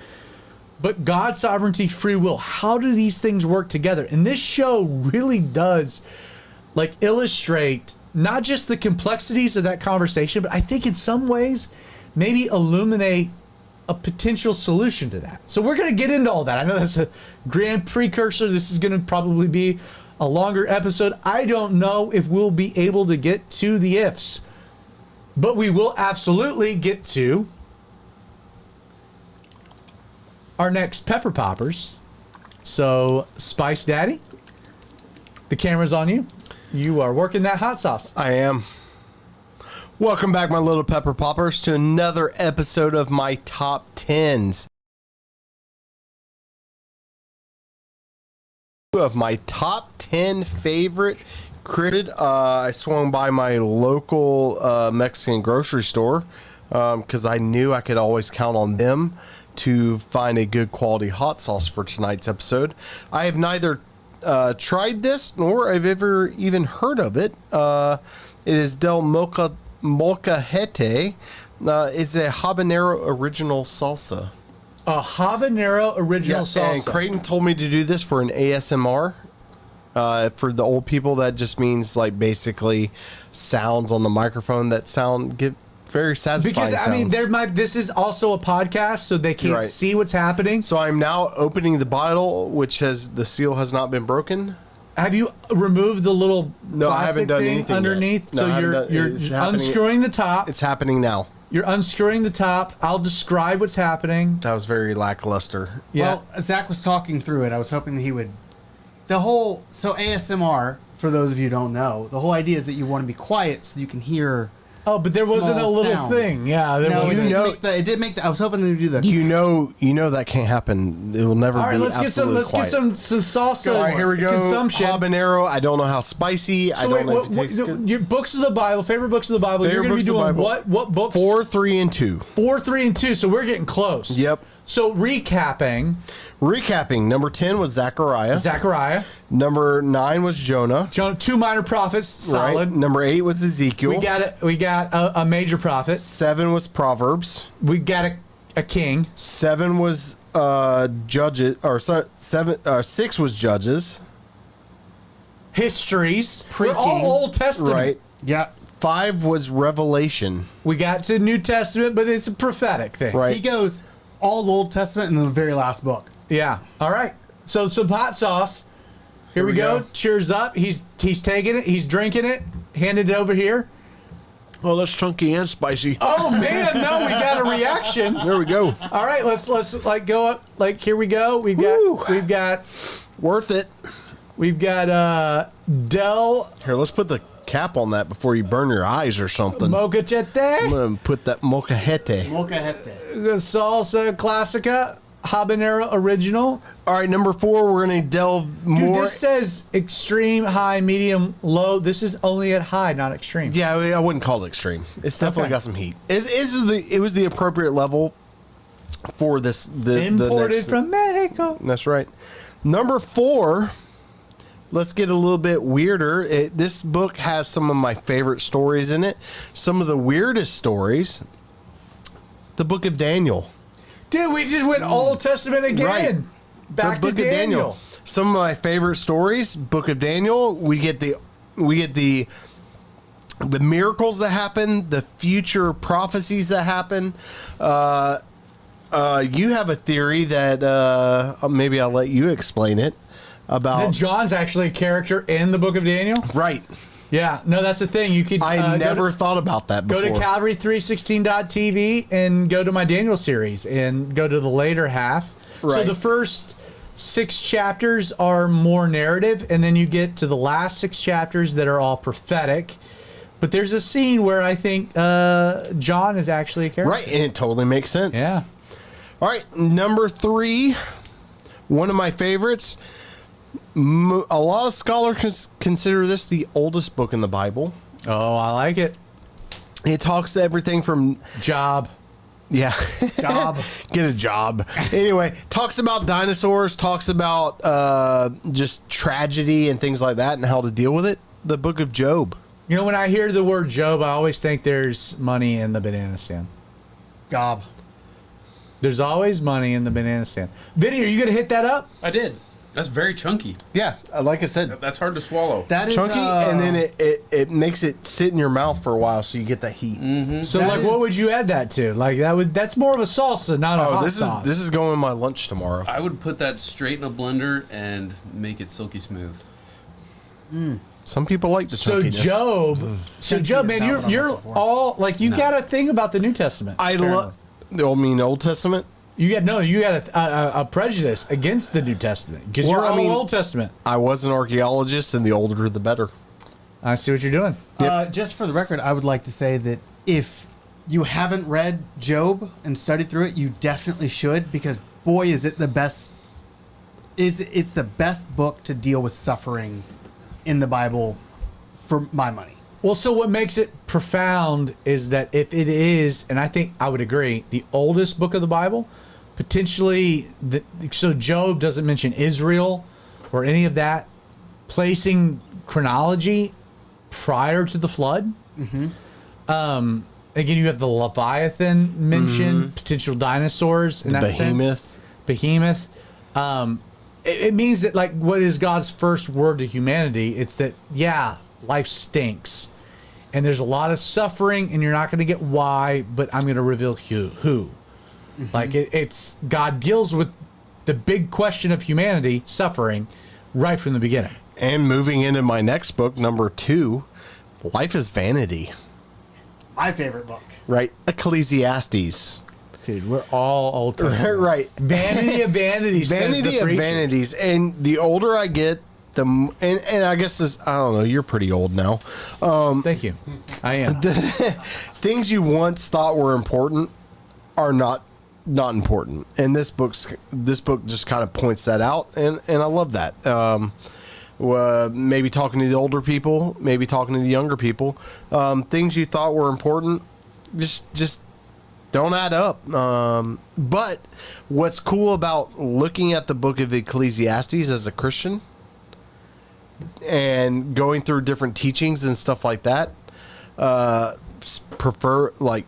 But God's sovereignty, free will, how do these things work together? And this show really does like illustrate not just the complexities of that conversation, but I think in some ways maybe illuminate a potential solution to that. So we're going to get into all that. I know that's a grand precursor. This is going to probably be a longer episode. I don't know if we'll be able to get to the ifs, but we will absolutely get to our next Pepper Poppers. So, Spice Daddy, the camera's on you. You are working that hot sauce. I am. Welcome back, my little pepper poppers, to another episode of my top 10s. of my top 10 favorite cricket. I swung by my local Mexican grocery store because I knew I could always count on them to find a good quality hot sauce for tonight's episode. I have neither tried this nor I've ever even heard of it. It is Del Molcajete. It's a habanero original salsa. A habanero original salsa. And Creighton told me to do this for an ASMR. For the old people, that just means like basically sounds on the microphone that get very satisfying. Because I mean, sounds. this is also a podcast, so they can't Right. see what's happening. So I'm now opening the bottle, which the seal has not been broken. Have you removed the little No, I plastic haven't done thing anything underneath? yet. No, I So haven't done- you're it's happening. unscrewing the top. It's happening now. You're unscrewing the top. I'll describe what's happening. That was very lackluster. Yeah. Well, Zach was talking through it. I was hoping that he would. So ASMR, for those of you who don't know, the whole idea is that you want to be quiet so you can hear. Oh, but there wasn't a small little sounds. thing. Yeah, there No, wasn't. it did make the. I was hoping to do the. You know that can't happen. It will never All right, be let's get absolutely quiet. some salsa. All right, here we go. Consumption. Habanero. I don't know how spicy. I So don't wait, know if it tastes good. your books of the Bible, favorite books of the Bible. You're Favorite going to be books of the doing Bible. what books? 4, 3, and 2. 4, 3, and 2. So we're getting close. Yep. So Recapping, number 10 was Zechariah. Zechariah, Number 9 was Jonah. 2 minor prophets, solid. Right. Number 8 was Ezekiel. We got a major prophet. 7 was Proverbs. We got a king. 7 was Judges. Or 6 was Judges. Histories. We're Pre-king. all Old Testament. Right. Yeah. 5 was Revelation. We got to New Testament, but it's a prophetic thing. Right. He goes all Old Testament in the very last book. Yeah. All right. So some hot sauce. Here we go. Cheers up. He's taking it. He's drinking it. Handed it over here. Oh, that's chunky and spicy. Oh man, no, we got a reaction. There we go. All right, let's like go up. Like here we go. We've got Worth it. Del Here, let's put the cap on that before you burn your eyes or something. I'm Molcajete, going to put that Molcajete. Molcajete. Salsa Classica Habanero Original. All right, number 4, we're going to delve Dude, more. this says extreme, high, medium, low. This is only at high, not extreme. Yeah, I wouldn't call it extreme. It's definitely Okay. got some heat. It was the appropriate level for this. The Imported next, from Mexico. That's right. Number 4. Let's get a little bit weirder. This book has some of my favorite stories in it. Some of the weirdest stories. The Book of Daniel. Dude, we just went Old Testament again. Right. Back the Book to of Daniel. Some of my favorite stories. Book of Daniel. We get the miracles that happen, the future prophecies that happen. You have a theory that maybe I'll let you explain it about. That John's actually a character in the Book of Daniel. Right. Yeah, no, that's the thing. You could. I never thought about that before. Go to Calvary316.tv and go to my Daniel series and go to the later half. So Right. the first 6 chapters are more narrative, and then you get to the last 6 chapters that are all prophetic. But there's a scene where I think John is actually a character. Right, and it totally makes sense. Yeah. All right, number 3, one of my favorites. A lot of scholars consider this the oldest book in the Bible. Oh, I like it. It talks everything from Job. yeah, Job. get a job. Anyway, talks about dinosaurs, talks about just tragedy and things like that, and how to deal with it. The Book of Job. You know, when I hear the word Job, I always think there's money in the banana stand. Gob. There's always money in the banana stand. Vinny, are you going to hit that up? I did. That's very chunky. Yeah, like I said, That's hard to swallow. That is chunky, and then it makes it sit in your mouth for a while, so you get that heat. So, That like, is- what would you add that to? Like, that's more of a salsa, not a hot this sauce. is going in my lunch tomorrow. I would put that straight in a blender and make it silky smooth. Some people like the So chunkiness. Job, man, is not what I'm you're looking for. all like you No. got a thing about the New Testament. I love. I mean, Old Testament. You got a prejudice against the New Testament because Well, you're all I mean- Old Testament. I was an archaeologist, and the older the better. I see what you're doing. Just for the record, I would like to say that if you haven't read Job and studied through it, you definitely should, because boy, is it the best It's the best book to deal with suffering in the Bible, for my money. Well, so what makes it profound is that if it is, and I think I would agree, the oldest book of the Bible, potentially, so Job doesn't mention Israel or any of that, placing chronology prior to the flood. Again, you have the Leviathan mentioned, potential dinosaurs in that sense. Behemoth. It means that, like, what is God's first word to humanity? It's that, yeah, life stinks. And there's a lot of suffering, and you're not going to get why, but I'm going to reveal who. Like, it's God deals with the big question of humanity, suffering, right from the beginning. And moving into my next book, number 2, Life is Vanity. My favorite book. Right. Ecclesiastes. Dude, we're all Old Testament. Right. Vanity of vanities. Vanity of vanities. And the older I get, and I guess this, I don't know, you're pretty old now. Thank you. I am. Things you once thought were important are not important. And this book just kind of points that out, and I love that. Maybe talking to the older people, maybe talking to the younger people. Things you thought were important just don't add up. But what's cool about looking at the book of Ecclesiastes as a Christian and going through different teachings and stuff like that, preferably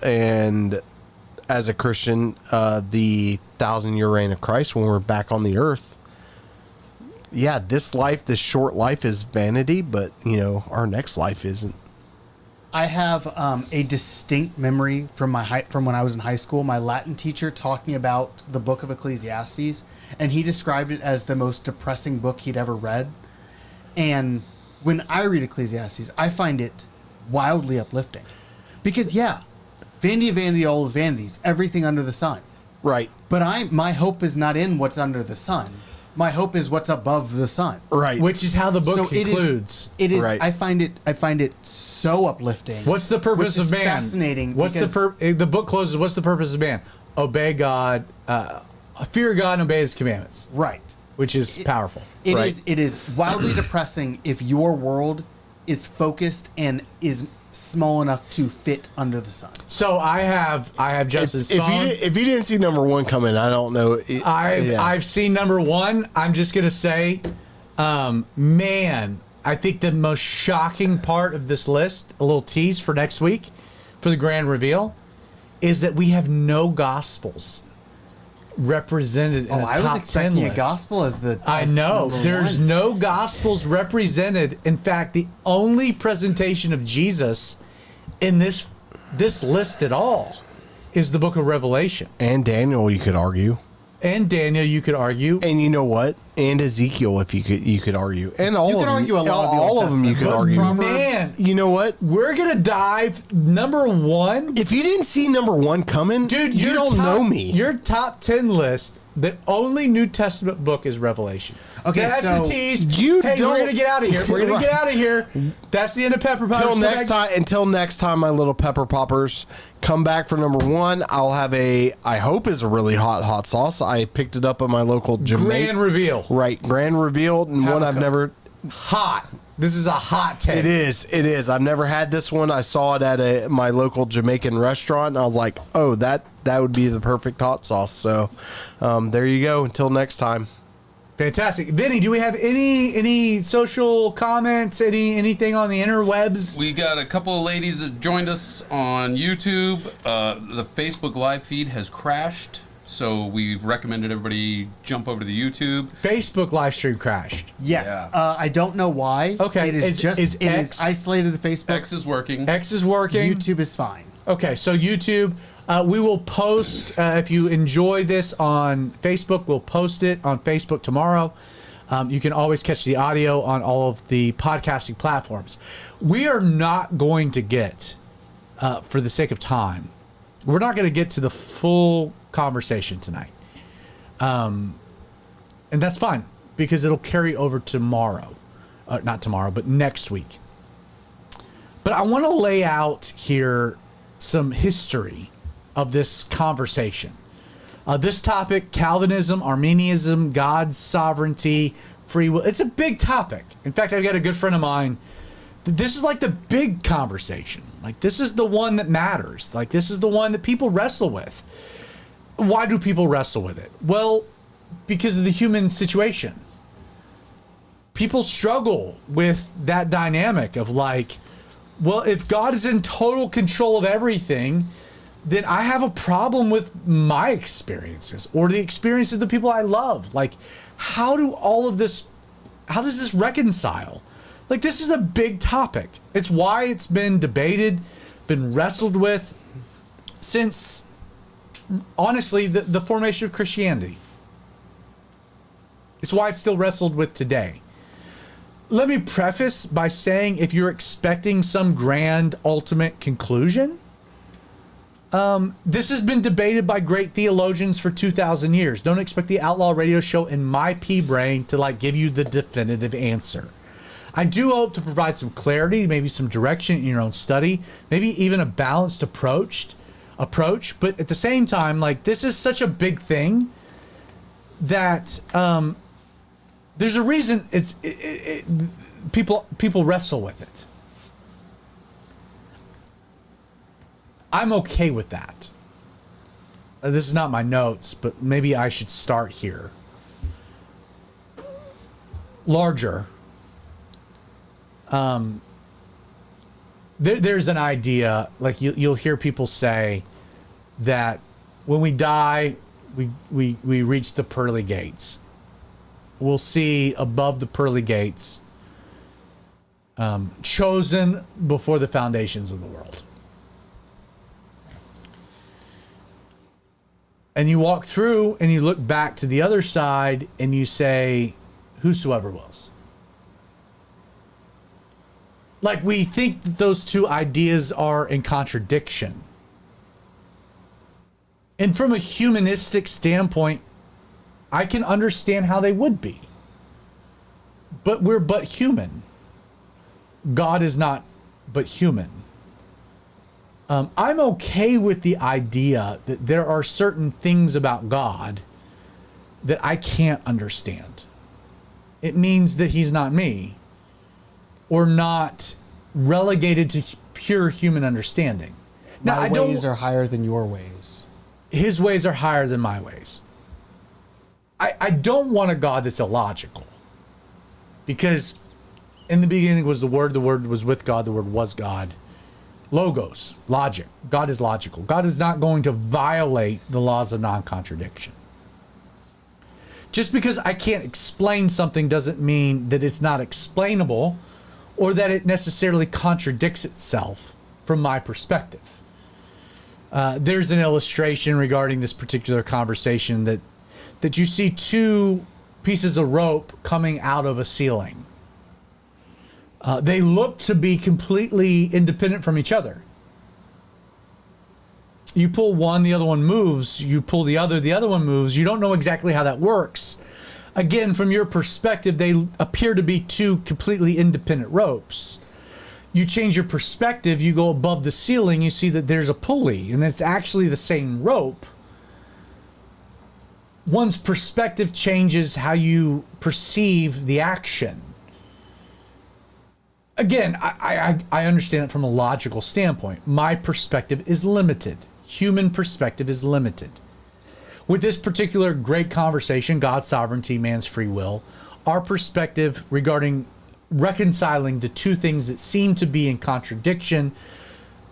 and as a Christian, the 1,000-year reign of Christ when we're back on the earth. Yeah, this short life is vanity, but our next life isn't. I have a distinct memory from when I was in high school. My Latin teacher talking about the book of Ecclesiastes, and he described it as the most depressing book he'd ever read. And when I read Ecclesiastes, I find it wildly uplifting, because vanity of vanity, all is vanities, everything under the sun. Right. But my hope is not in what's under the sun. My hope is what's above the sun. Right. Which is how the book concludes. It is. Right. I find it so uplifting. What's the purpose of man? Fascinating. What's the book closes? What's the purpose of man? Obey God, fear God, and obey His commandments. Right. Which is powerful. It is wildly depressing if your world is focused and is small enough to fit under the sun. So I have Justice's phone. If you didn't see number 1 coming, I don't know. I've seen number 1. I'm just gonna say, man, I think the most shocking part of this list, a little tease for next week, for the grand reveal, is that we have no gospels represented in a top 10 list. I was expecting a gospel as the. I know there's no gospels represented. In fact, the only presentation of Jesus in this list at all is the book of Revelation. And Daniel, you could argue. And Daniel, you could argue. And you know what? And Ezekiel, if you could argue. And all you of could them. argue a lot all of them you could argue. Man, you know what? We're gonna dive number 1. If you didn't see number 1 coming, Dude, you don't know me. Your top 10 list, the only New Testament book is Revelation. Okay, that's so the tease. We're gonna get out of here. We're gonna get out of here. That's the end of Pepper Poppers. Until next time, my little Pepper Poppers, come back for number 1. I'll have I hope is a really hot sauce. I picked it up at my local Jamaican. Grand reveal. Right, grand reveal, and one I've never. Hot. This is a hot take. It is. I've never had this one. I saw it at my local Jamaican restaurant, and I was like, oh, that would be the perfect hot sauce. So, there you go. Until next time. Fantastic. Vinny, do we have any social comments, anything on the interwebs? We got a couple of ladies that joined us on YouTube. The Facebook live feed has crashed, so we've recommended everybody jump over to the YouTube. Facebook live stream crashed. Yes. Yeah. I don't know why. Okay. It is isolated to Facebook. X is working. X is working. YouTube is fine. Okay, so YouTube. We will post, if you enjoy this on Facebook, we'll post it on Facebook tomorrow. You can always catch the audio on all of the podcasting platforms. We are not going to get, for the sake of time, we're not going to get to the full conversation tonight. And that's fine, because it'll carry over tomorrow. Not tomorrow, but next week. But I want to lay out here some history of this conversation. This topic, Calvinism, Arminianism, God's sovereignty, free will, it's a big topic. In fact, I've got a good friend of mine. This is like the big conversation. Like, this is the one that matters. Like, this is the one that people wrestle with. Why do people wrestle with it? Well, because of the human situation. People struggle with that dynamic of like, well, if God is in total control of everything, then I have a problem with my experiences or the experiences of the people I love. Like, how does this reconcile? Like, this is a big topic. It's why it's been debated, been wrestled with since, honestly, the formation of Christianity. It's why it's still wrestled with today. Let me preface by saying, if you're expecting some grand ultimate conclusion, this has been debated by great theologians for 2,000 years. Don't expect the Outlaw Radio Show and my pea brain to like give you the definitive answer. I do hope to provide some clarity, maybe some direction in your own study, maybe even a balanced approach. But at the same time, like, this is such a big thing that there's a reason people wrestle with it. I'm okay with that. This is not my notes, but maybe I should start here. Larger. There's an idea, like you'll hear people say that when we die, we reach the pearly gates. We'll see above the pearly gates, chosen before the foundations of the world. And you walk through and you look back to the other side and you say, whosoever wills. Like, we think that those two ideas are in contradiction. And from a humanistic standpoint, I can understand how they would be. But we're but human. God is not but human. I'm okay with the idea that there are certain things about God that I can't understand. It means that he's not me, or not relegated to pure human understanding. Now, My ways are higher than your ways. His ways are higher than my ways. I don't want a God that's illogical. Because in the beginning was the Word was with God, the Word was God. Logos, logic. God is logical. God is not going to violate the laws of non-contradiction. Just because I can't explain something doesn't mean that it's not explainable or that it necessarily contradicts itself from my perspective. There's an illustration regarding this particular conversation that you see two pieces of rope coming out of a ceiling. They look to be completely independent from each other. You pull one, the other one moves. You pull the other one moves. You don't know exactly how that works. Again, from your perspective, they appear to be two completely independent ropes. You change your perspective, you go above the ceiling, you see that there's a pulley, and it's actually the same rope. One's perspective changes how you perceive the action. Again, I understand it from a logical standpoint. My perspective is limited. Human perspective is limited. With this particular great conversation, God's sovereignty, man's free will, our perspective regarding reconciling the two things that seem to be in contradiction,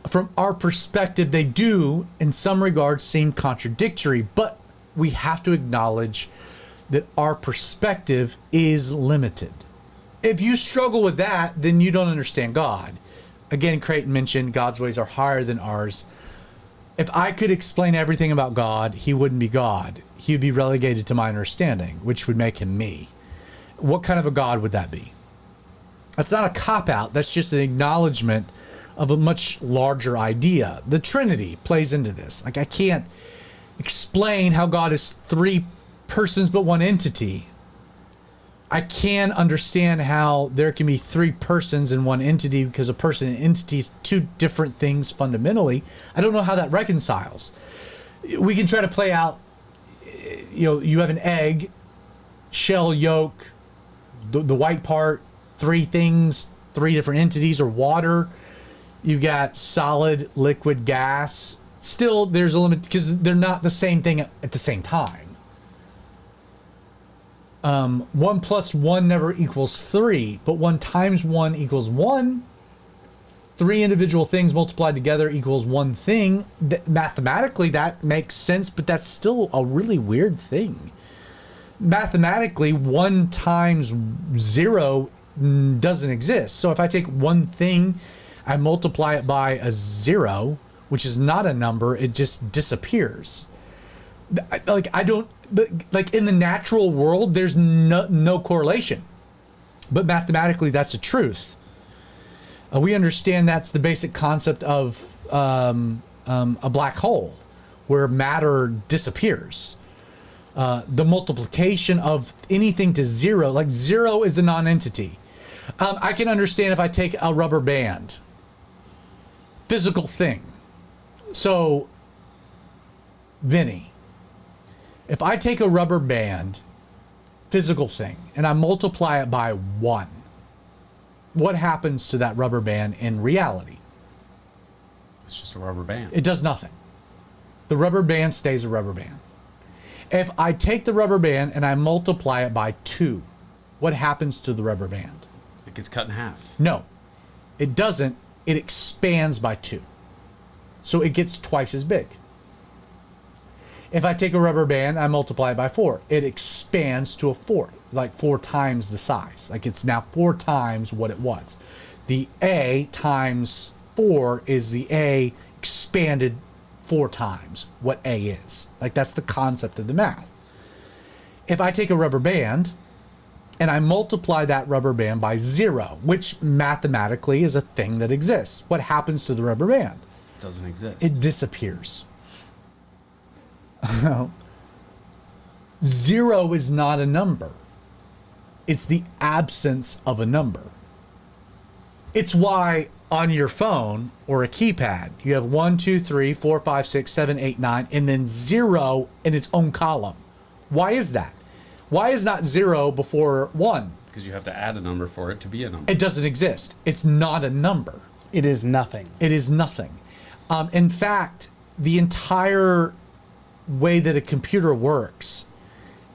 from our perspective, they do, in some regards, seem contradictory, but we have to acknowledge that our perspective is limited. If you struggle with that, then you don't understand God. Again, Creighton mentioned God's ways are higher than ours. If I could explain everything about God, he wouldn't be God. He would be relegated to my understanding, which would make him me. What kind of a God would that be? That's not a cop-out. That's just an acknowledgement of a much larger idea. The Trinity plays into this. Like, I can't explain how God is three persons but one entity. I can understand how there can be three persons in one entity, because a person and entity is two different things fundamentally. I don't know how that reconciles. We can try to play out you have an egg, shell, yolk, the white part, three things, three different entities, or water. You've got solid, liquid, gas. Still, there's a limit because they're not the same thing at the same time. 1 plus 1 never equals 3, but 1 times 1 equals 1. 3 individual things multiplied together equals 1 thing. Mathematically, that makes sense, but that's still a really weird thing. Mathematically, 1 times 0 doesn't exist. So if I take one thing, I multiply it by a 0, which is not a number, it just disappears. Like in the natural world, there's no correlation. But mathematically, that's the truth. We understand that's the basic concept of a black hole, where matter disappears. The multiplication of anything to 0, like 0 is a non-entity. I can understand if I take a rubber band, physical thing. So, Vinny, if I take a rubber band, physical thing, and I multiply it by 1, what happens to that rubber band in reality? It's just a rubber band. It does nothing. The rubber band stays a rubber band. If I take the rubber band and I multiply it by 2, what happens to the rubber band? It gets cut in half. No, it doesn't. It expands by 2. So it gets twice as big. If I take a rubber band, I multiply it by 4. It expands to a 4, like 4 times the size. Like it's now 4 times what it was. The A times 4 is the A expanded 4 times what A is. Like that's the concept of the math. If I take a rubber band and I multiply that rubber band by 0, which mathematically is a thing that exists, what happens to the rubber band? It doesn't exist. It disappears. 0 is not a number. It's the absence of a number. It's why on your phone or a keypad, you have 1, 2, 3, 4, 5, 6, 7, 8, 9, and then 0 in its own column. Why is that? Why is not 0 before 1? Because you have to add a number for it to be a number. It doesn't exist. It's not a number. It is nothing. It is nothing. In fact, the entire way that a computer works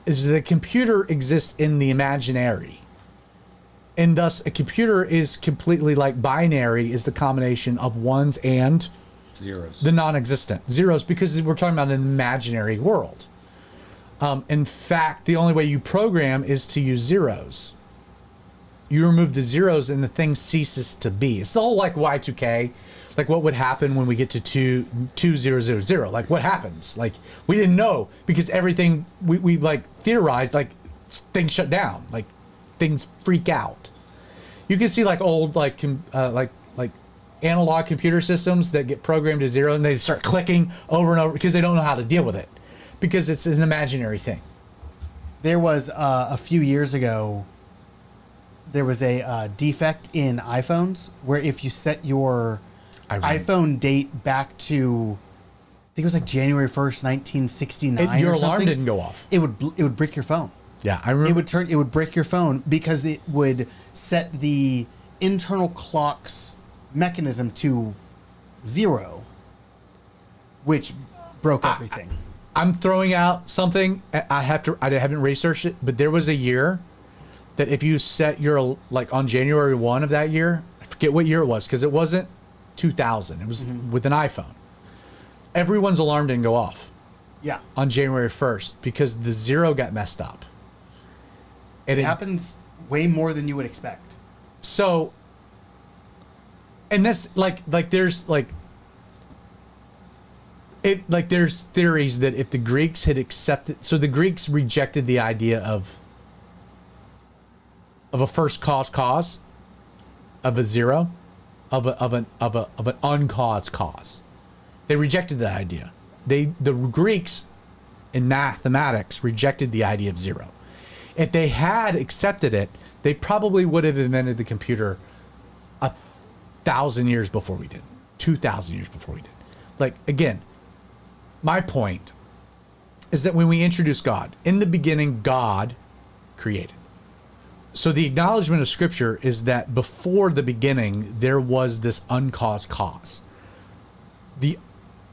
is that a computer exists in the imaginary. And thus, a computer is completely like binary, is the combination of ones and zeros. The non-existent. Zeros, because we're talking about an imaginary world. In fact, the only way you program is to use zeros. You remove the zeros and the thing ceases to be. It's the whole like Y2K. Like what would happen when we get to 2000? Like what happens? Like we didn't know because everything we like theorized, like things shut down, like things freak out. You can see like old like analog computer systems that get programmed to 0 and they start clicking over and over because they don't know how to deal with it because it's an imaginary thing. There was a few years ago, there was a defect in iPhones where if you set your iPhone date back to, I think it was like January 1st, 1969. Your or alarm something, didn't go off. It would brick your phone. Yeah, I remember. It would break your phone because it would set the internal clock's mechanism to 0, which broke everything. I'm throwing out something. I haven't researched it, but there was a year that if you set your like on January 1 of that year, I forget what year it was because it wasn't 2000. It was with an iPhone. Everyone's alarm didn't go off. Yeah. On January 1st because the 0 got messed up. And it happens way more than you would expect. So, and that's like there's like it like there's theories that if the Greeks had accepted, so the Greeks rejected the idea of a first cause of a 0 of an uncaused cause. They rejected that idea. The Greeks in mathematics rejected the idea of 0. If they had accepted it, they probably would have invented the computer 1,000 years before we did, 2,000 years before we did. Like again, my point is that when we introduce God, in the beginning, God created. So the acknowledgement of Scripture is that before the beginning, there was this uncaused cause. The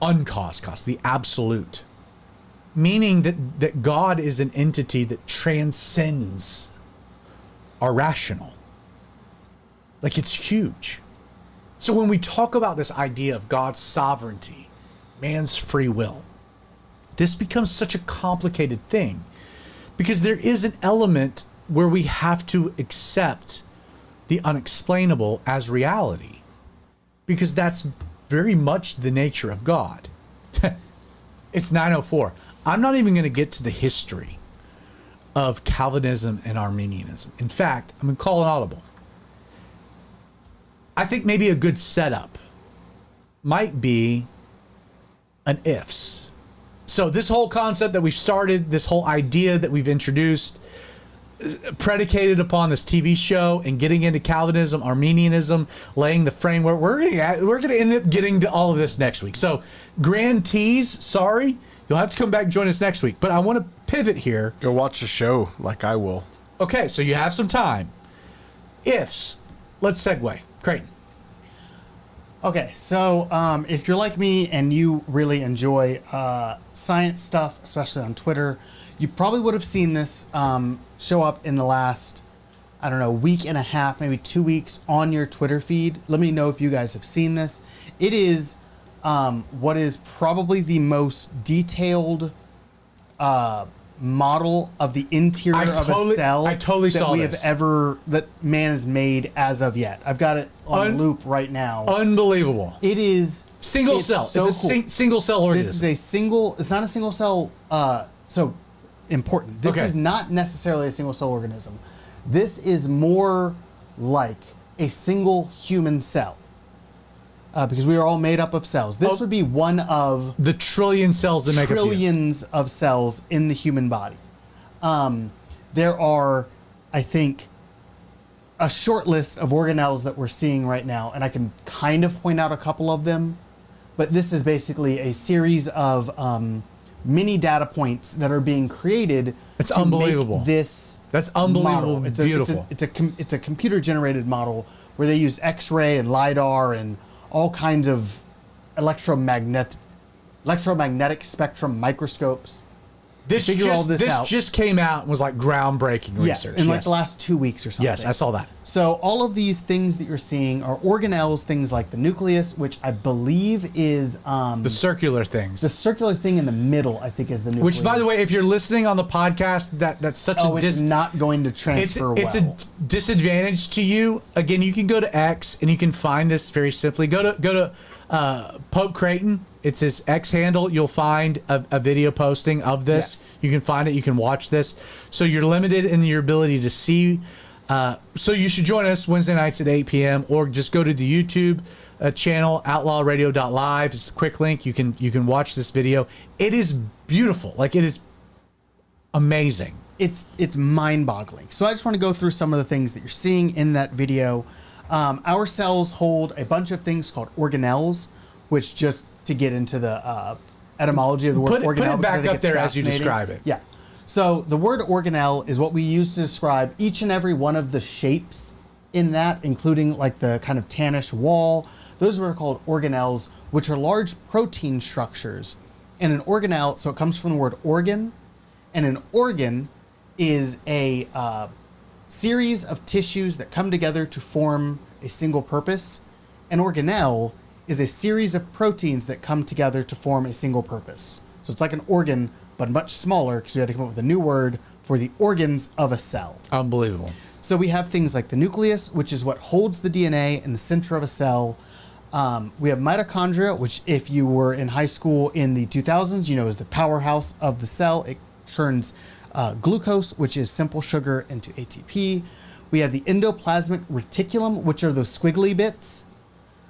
uncaused cause, the absolute. Meaning that God is an entity that transcends our rational. Like, it's huge. So when we talk about this idea of God's sovereignty, man's free will, this becomes such a complicated thing because there is an element where we have to accept the unexplainable as reality, because that's very much the nature of God. It's 9:04. I'm not even going to get to the history of Calvinism and Arminianism. In fact, I'm going to call an audible. I think maybe a good setup might be an ifs. So this whole concept that we've started, this whole idea that we've introduced, predicated upon this TV show and getting into Calvinism, Arminianism, laying the framework. We're going to end up getting to all of this next week. So grand tease, sorry. You'll have to come back and join us next week. But I want to pivot here. Go watch the show like I will. Okay, so you have some time. Ifs. Let's segue. Creighton. Okay, so if you're like me and you really enjoy science stuff, especially on Twitter, you probably would have seen this show up in the last, I don't know, week and a half, maybe 2 weeks on your Twitter feed. Let me know if you guys have seen this. It is what is probably the most detailed model of the interior of a cell that man has made as of yet. I've got it on loop right now. Unbelievable. It is single cell. So it's a cool. single cell organism. This is a single. It's not a single cell. So important. This is not necessarily a single cell organism. This is more like a single human cell. Because we are all made up of cells. This would be one of the trillion cells that make up trillions of cells in the human body. There are, I think, a short list of organelles that we're seeing right now, and I can kind of point out a couple of them. But this is basically a series of mini data points that are being created. It's to unbelievable. Make this that's unbelievable. Model. Beautiful. It's a computer generated model where they use X-ray and LiDAR and all kinds of electromagnetic spectrum microscopes. This just came out and was like groundbreaking yes, research. In like the last 2 weeks or something. Yes, I saw that. So all of these things that you're seeing are organelles, things like the nucleus, which I believe is the circular things. The circular thing in the middle, I think, is the nucleus. Which, by the way, if you're listening on the podcast, that's such it's not going to transfer well. It's a disadvantage to you. Again, you can go to X and you can find this very simply. Go to Pope Creighton. It's his X handle. You'll find a video posting of this. Yes. You can find it. You can watch this. So you're limited in your ability to see. So you should join us Wednesday nights at 8 p.m. or just go to the YouTube channel, outlawradio.live. It's a quick link. You can watch this video. It is beautiful. Like, it is amazing. It's mind-boggling. So I just want to go through some of the things that you're seeing in that video. Our cells hold a bunch of things called organelles, which just to get into the etymology of the word organelle. Put it back up there as you describe it. Yeah. So the word organelle is what we use to describe each and every one of the shapes in that, including like the kind of tannish wall. Those are called organelles, which are large protein structures. And an organelle, so it comes from the word organ, and an organ is a series of tissues that come together to form a single purpose. An organelle is a series of proteins that come together to form a single purpose. So it's like an organ, but much smaller, because we had to come up with a new word for the organs of a cell. Unbelievable. So we have things like the nucleus, which is what holds the DNA in the center of a cell. We have mitochondria, which if you were in high school in the 2000s, you know is the powerhouse of the cell. It turns glucose, which is simple sugar, into ATP. We have the endoplasmic reticulum, which are those squiggly bits.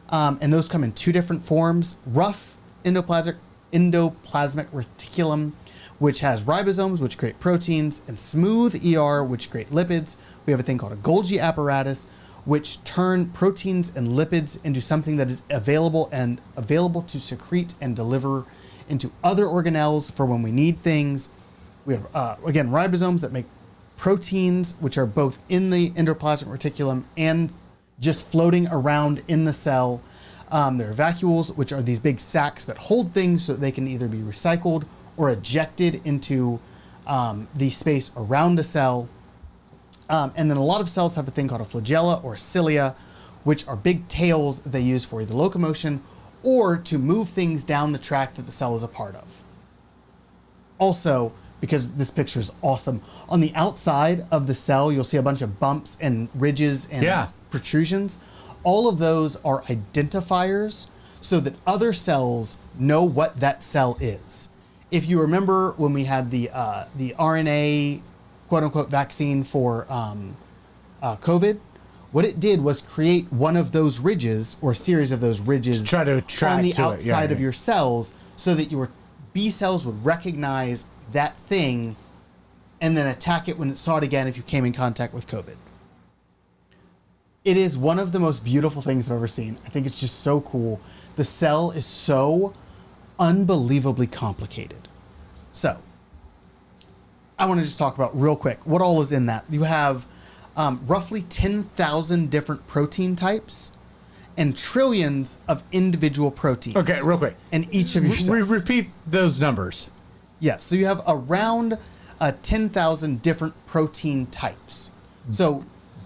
And those come in two different forms. Rough endoplasmic reticulum, which has ribosomes, which create proteins, and smooth ER, which create lipids. We have a thing called a Golgi apparatus, which turn proteins and lipids into something that is available to secrete and deliver into other organelles for when we need things. We have, again, ribosomes that make proteins, which are both in the endoplasmic reticulum and just floating around in the cell. There are vacuoles, which are these big sacs that hold things so that they can either be recycled or ejected into the space around the cell. And then a lot of cells have a thing called a flagella or cilia, which are big tails that they use for either locomotion or to move things down the track that the cell is a part of. Also, because this picture is awesome, on the outside of the cell, you'll see a bunch of bumps and ridges and protrusions. All of those are identifiers so that other cells know what that cell is. If you remember when we had the RNA quote-unquote vaccine for COVID, what it did was create one of those ridges or a series of those ridges to try to attract on the to it. outside of your cells so that your B cells would recognize that thing and then attack it when it saw it again if you came in contact with COVID. It is one of the most beautiful things I've ever seen. I think it's just so cool. The cell is so unbelievably complicated. So, I want to just talk about real quick what all is in that. You have roughly 10,000 different protein types and trillions of individual proteins. Okay, real quick. And each of your cells. Repeat those numbers. Yes, so you have around 10,000 different protein types. So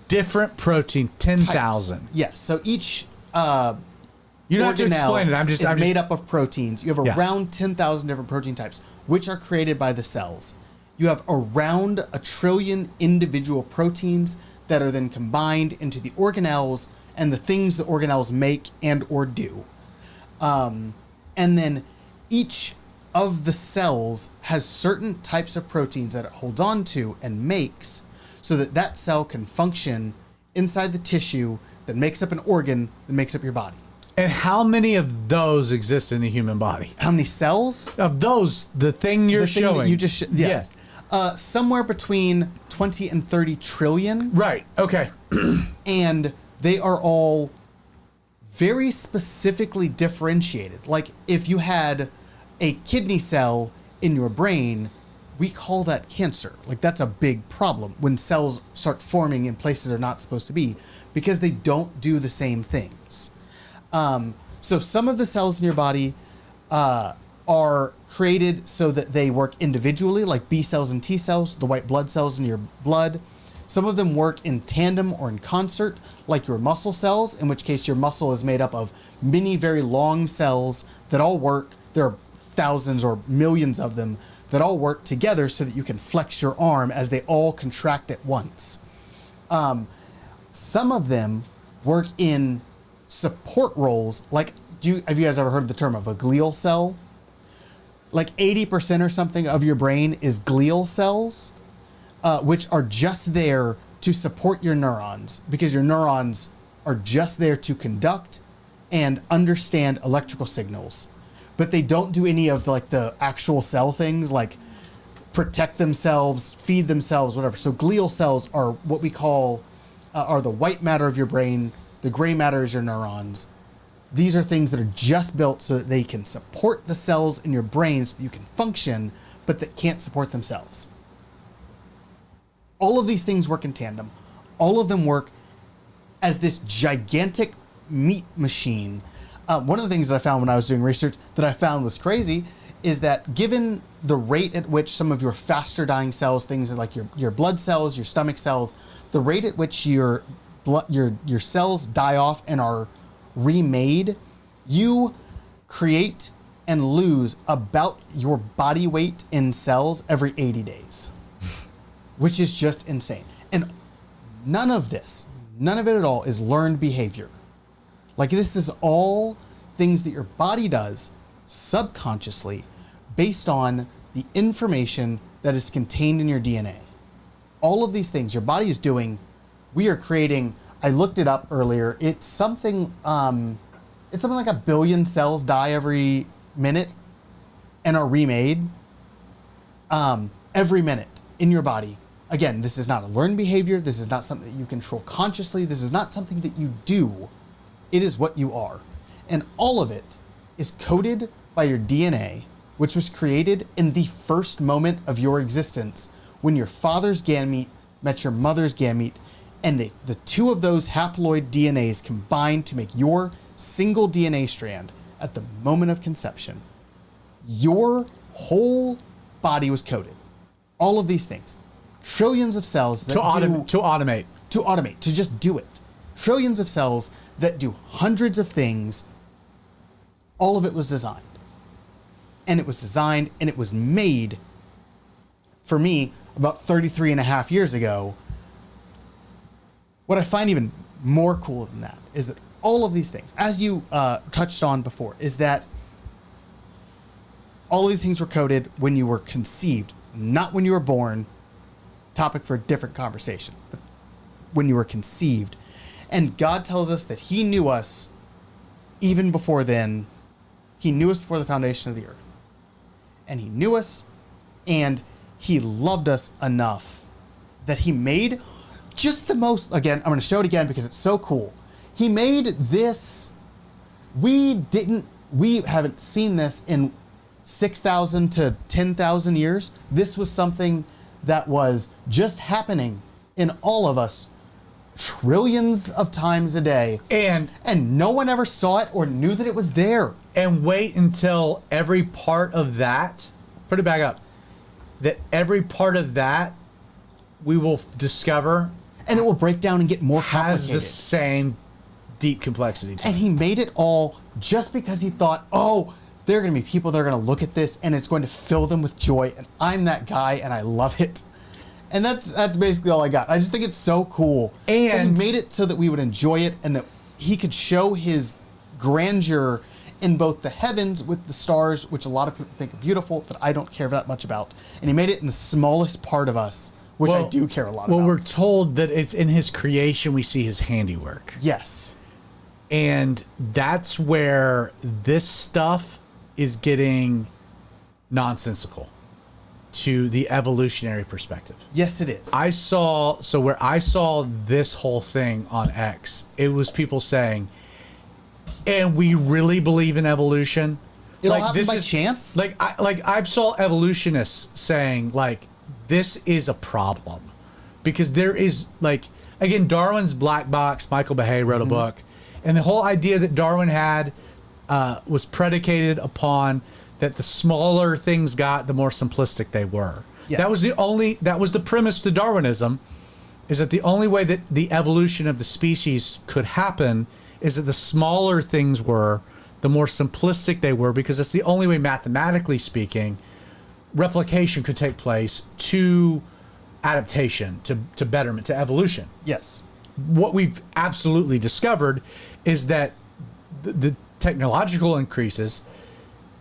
different protein, 10,000. Yes, so each you don't have to explain it. I'm just made up of proteins. You have around 10,000 different protein types, which are created by the cells. You have around 1 trillion individual proteins that are then combined into the organelles and the things the organelles make and or do. And then each of the cells has certain types of proteins that it holds on to and makes so that that cell can function inside the tissue that makes up an organ that makes up your body. And how many of those exist in the human body? How many cells? Of those, the thing you're showing. That you just yes. Somewhere between 20 and 30 trillion. Right. Okay. And they are all very specifically differentiated. Like if you had a kidney cell in your brain, we call that cancer. Like that's a big problem when cells start forming in places they're not supposed to be because they don't do the same things. So some of the cells in your body are created so that they work individually, like B cells and T cells, the white blood cells in your blood. Some of them work in tandem or in concert, like your muscle cells, in which case your muscle is made up of many very long cells that all work. There are thousands or millions of them that all work together so that you can flex your arm as they all contract at once. Some of them work in support roles, like have you guys ever heard of the term of a glial cell? Like 80% or something of your brain is glial cells, which are just there to support your neurons because your neurons are just there to conduct and understand electrical signals. But they don't do any of the actual cell things like protect themselves, feed themselves, whatever. So glial cells are what we call are the white matter of your brain. The gray matter is your neurons. These are things that are just built so that they can support the cells in your brain so that you can function, but that can't support themselves. All of these things work in tandem. All of them work as this gigantic meat machine. One of the things that I found when I was doing research that I found was crazy is that given the rate at which some of your faster dying cells, things like your blood cells, your stomach cells, the rate at which your cells die off and are remade, you create and lose about your body weight in cells every 80 days, which is just insane. And none of it at all is learned behavior. Like this is all things that your body does subconsciously based on the information that is contained in your DNA. All of these things your body is doing, we are creating. I looked it up earlier. It's something like 1 billion cells die every minute and are remade every minute in your body. Again, this is not a learned behavior. This is not something that you control consciously. This is not something that you do. It is what you are. And all of it is coded by your DNA which was created in the first moment of your existence, when your father's gamete met your mother's gamete, and the two of those haploid DNAs combined to make your single DNA strand at the moment of conception. Your whole body was coded. All of these things. Trillions of cells that To automate. To automate, to just do it. Trillions of cells that do hundreds of things. All of it was designed. And it was designed and it was made, for me, about 33 and a half years ago. What I find even more cool than that is that all of these things, as you touched on before, is that all of these things were coded when you were conceived, not when you were born. Topic for a different conversation. But when you were conceived. And God tells us that he knew us even before then. He knew us before the foundation of the earth. And he knew us, and he loved us enough that he made just the most, again, I'm going to show it again because it's so cool. He made this, we haven't seen this in 6,000 to 10,000 years. This was something that was just happening in all of us trillions of times a day. And no one ever saw it or knew that it was there. And wait until every part of that, put it back up, that every part of that we will discover. And it will break down and get more complicated. Has the same deep complexity to and it. he made it all just because he thought, oh, there are going to be people that are going to look at this and it's going to fill them with joy. And I'm that guy and I love it. And that's basically all I got. I just think it's so cool. And he made it so that we would enjoy it and that he could show his grandeur in both the heavens with the stars, which a lot of people think are beautiful, that I don't care that much about. And he made it in the smallest part of us, which I do care a lot about. Well, we're told that it's in his creation we see his handiwork. Yes. And that's where this stuff is getting nonsensical to the evolutionary perspective. Yes, it is. Where I saw this whole thing on X, it was people saying, and we really believe in evolution. It'll happen by chance? I've saw evolutionists saying, like, this is a problem. Because there is, like, again, Darwin's Black Box, Michael Behe wrote a book, and the whole idea that Darwin had was predicated upon that the smaller things got, the more simplistic they were. Yes. That was the premise to Darwinism, is that the only way that the evolution of the species could happen is that the smaller things were, the more simplistic they were, because it's the only way, mathematically speaking, replication could take place to adaptation, to betterment, to evolution. Yes. What we've absolutely discovered is that the technological increases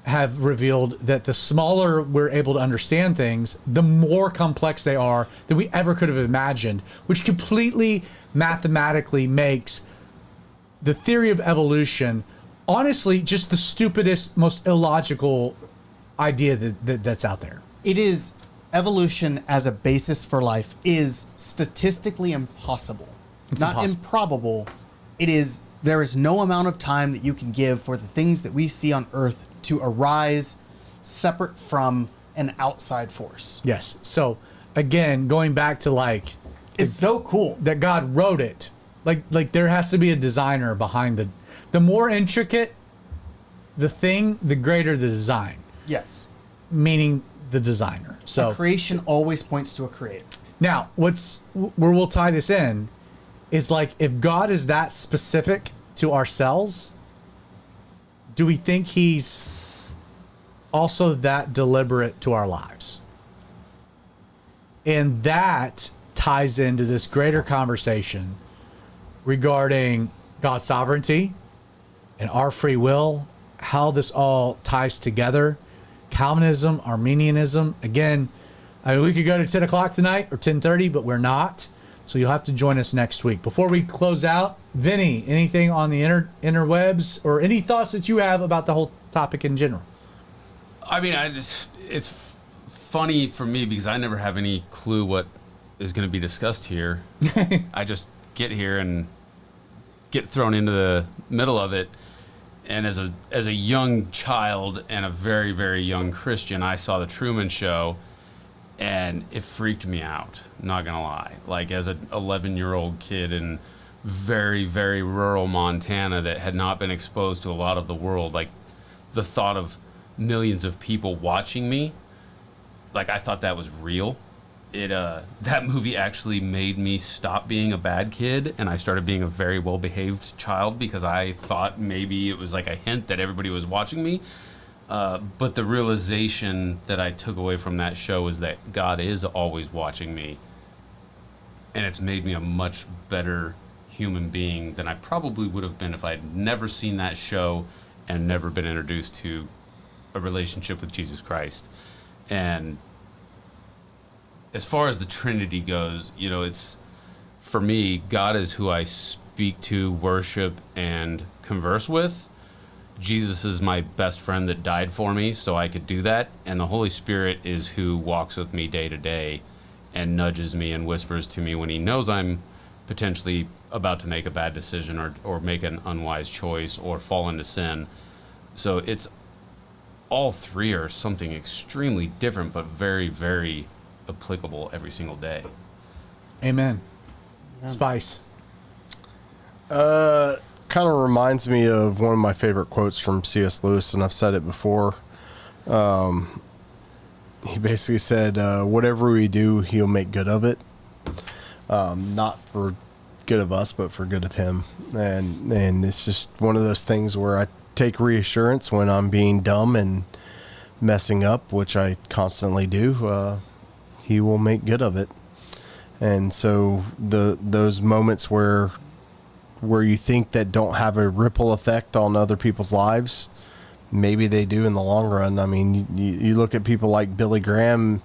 have revealed that the smaller we're able to understand things, the more complex they are than we ever could have imagined, which completely mathematically makes the theory of evolution, honestly, just the stupidest, most illogical idea that's out there. It is, evolution as a basis for life is statistically impossible. It's not impossible. Improbable. There is no amount of time that you can give for the things that we see on Earth to arise separate from an outside force. Yes. So again, going back to it's so cool that God wrote it. Like there has to be a designer behind the more intricate the thing, the greater the design. Yes. Meaning the designer. So a creation always points to a creator. Now, where we'll tie this in is, like, if God is that specific to ourselves, do we think he's also that deliberate to our lives? And that ties into this greater conversation regarding God's sovereignty and our free will, how this all ties together. Calvinism, Arminianism. Again, we could go to 10 o'clock tonight or 10:30, but we're not. So you'll have to join us next week. Before we close out, Vinny, anything on the interwebs or any thoughts that you have about the whole topic in general? I mean, it's funny for me because I never have any clue what is going to be discussed here. I just get here and get thrown into the middle of it. And as a young child and a very, very young Christian, I saw the Truman Show, and it freaked me out. Not gonna lie. Like, as an 11-year-old kid in very, very rural Montana that had not been exposed to a lot of the world, like the thought of millions of people watching me, like, I thought that was real. That movie actually made me stop being a bad kid, and I started being a very well-behaved child because I thought maybe it was like a hint that everybody was watching me. But the realization that I took away from that show is that God is always watching me, and it's made me a much better human being than I probably would have been if I'd never seen that show and never been introduced to a relationship with Jesus Christ. And as far as the Trinity goes, you know, it's, for me, God is who I speak to, worship, and converse with. Jesus is my best friend that died for me so I could do that. And the Holy Spirit is who walks with me day to day and nudges me and whispers to me when he knows I'm potentially about to make a bad decision or make an unwise choice or fall into sin. So it's, all three are something extremely different but very, very applicable every single day. Amen. Spice. Kind of reminds me of one of my favorite quotes from C.S. Lewis, and I've said it before. He basically said, whatever we do, he'll make good of it. Not for good of us, but for good of him. And it's just one of those things where I take reassurance when I'm being dumb and messing up, which I constantly do. He will make good of it. And so those moments where you think that don't have a ripple effect on other people's lives, maybe they do in the long run. I mean, you look at people like Billy Graham,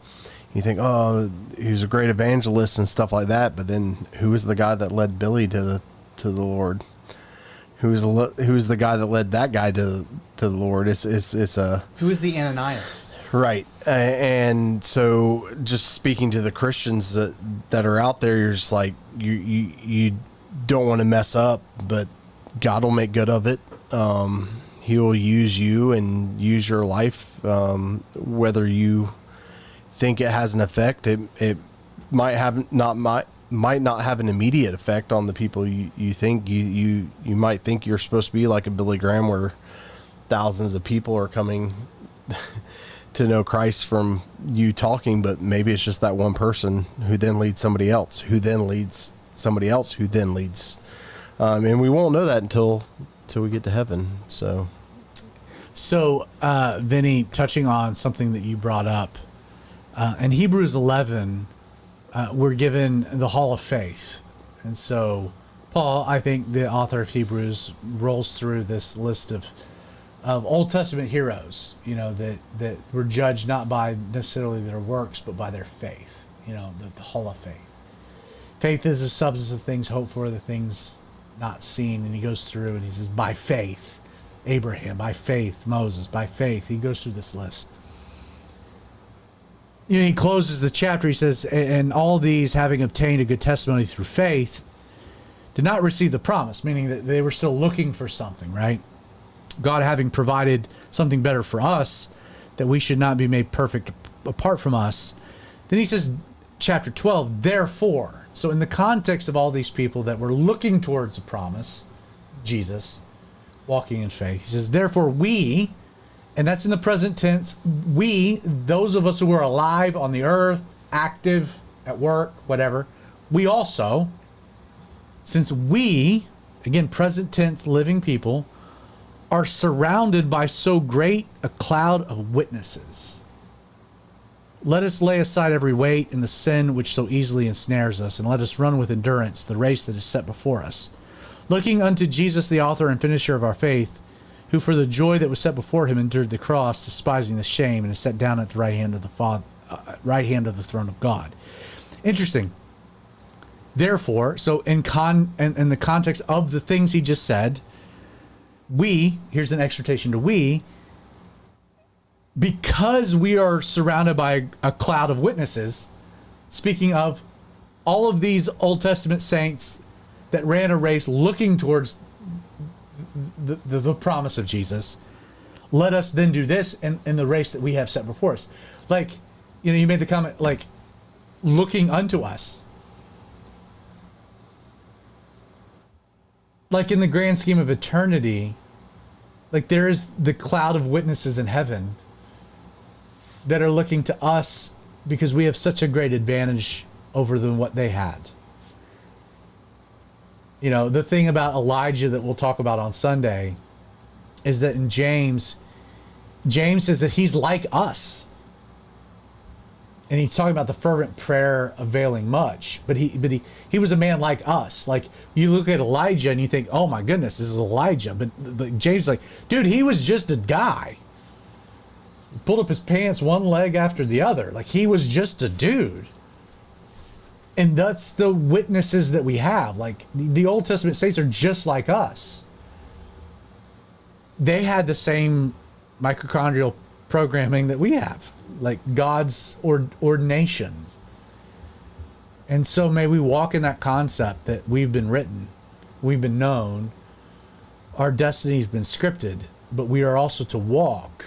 you think, oh, he was a great evangelist and stuff like that, but then who was the guy that led Billy to the Lord? Who was the guy that led that guy to the Lord? It's Who is the Ananias? Right. And so just speaking to the Christians that are out there, you're just like, you don't want to mess up, but God will make good of it. He will use you and use your life. Whether you think it has an effect, it might not have an immediate effect on the people you think. You might think you're supposed to be like a Billy Graham where thousands of people are coming to know Christ from you talking, but maybe it's just that one person who then leads somebody else, who then leads somebody else, who then leads. And we won't know that until we get to heaven. So, Vinny, touching on something that you brought up, in Hebrews 11, we're given the Hall of Faith. And so Paul, I think the author of Hebrews, rolls through this list of Old Testament heroes, you know, that were judged not by necessarily their works, but by their faith, you know, the Hall of Faith. Faith is the substance of things hoped for, the things not seen. And he goes through and he says, by faith, Abraham, by faith, Moses, by faith. He goes through this list. You know, he closes the chapter, he says, and all these, having obtained a good testimony through faith, did not receive the promise, meaning that they were still looking for something, right? God having provided something better for us, that we should not be made perfect apart from us. Then he says, chapter 12, therefore. So in the context of all these people that were looking towards a promise, Jesus, walking in faith, he says, therefore we, and that's in the present tense, we, those of us who are alive on the earth, active, at work, whatever, we also, since we, again, present tense, living people, are surrounded by so great a cloud of witnesses. Let us lay aside every weight and the sin which so easily ensnares us, and let us run with endurance the race that is set before us, looking unto Jesus, the author and finisher of our faith, who for the joy that was set before him endured the cross, despising the shame, and is set down at the right hand of the throne of God. Interesting. Therefore, so in the context of the things he just said, here's an exhortation to we, because we are surrounded by a cloud of witnesses, speaking of all of these Old Testament saints that ran a race looking towards the promise of Jesus. Let us then do this in the race that we have set before us. Like, you made the comment, like, looking unto us. Like, in the grand scheme of eternity, like, there is the cloud of witnesses in heaven that are looking to us because we have such a great advantage over them what they had. The thing about Elijah that we'll talk about on Sunday is that in James says that he's like us. And he's talking about the fervent prayer availing much. But he was a man like us. Like, you look at Elijah and you think, oh my goodness, this is Elijah. But James is like, dude, he was just a guy. He pulled up his pants one leg after the other. Like, he was just a dude. And that's the witnesses that we have. Like, the Old Testament saints are just like us. They had the same mitochondrial programming that we have, like God's ordination. And so may we walk in that concept that we've been written, we've been known, our destiny's been scripted, but we are also to walk.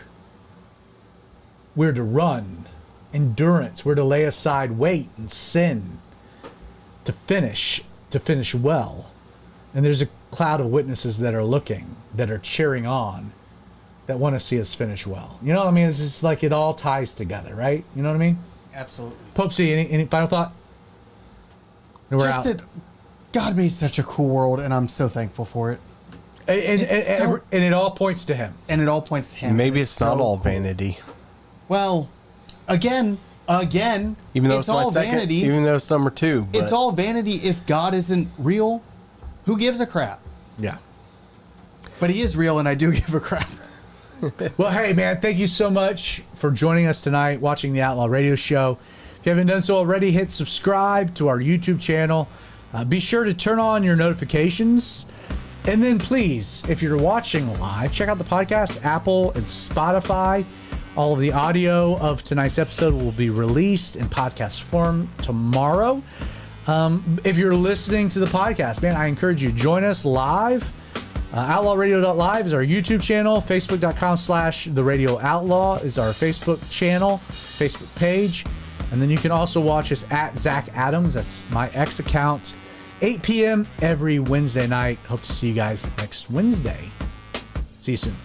We're to run, endurance. We're to lay aside weight and sin, to finish well. And there's a cloud of witnesses that are looking, that are cheering on, that want to see us finish well. You know what I mean? It's just like it all ties together, right? You know what I mean? Absolutely. Pope C, any final thought? And we're Just out. that God made such a cool world, and I'm so thankful for it. And it all points to him. And it all points to him. Maybe It's it's not so all cool. vanity. Well, again, Even though it's my all second, vanity. even though it's number 2. But It's all vanity if God isn't real. Who gives a crap? Yeah. But he is real, and I do give a crap. Well, hey, man, thank you so much for joining us tonight, watching the Outlaw Radio Show. If you haven't done so already, hit subscribe to our YouTube channel. Be sure to turn on your notifications. And then please, if you're watching live, check out the podcast, Apple and Spotify. All of the audio of tonight's episode will be released in podcast form tomorrow. If you're listening to the podcast, man, I encourage you, join us live. OutlawRadio.live is our YouTube channel. Facebook.com/The Radio Outlaw is our Facebook channel, Facebook page. And then you can also watch us at Zach Adams. That's my X account. 8 p.m. every Wednesday night. Hope to see you guys next Wednesday. See you soon.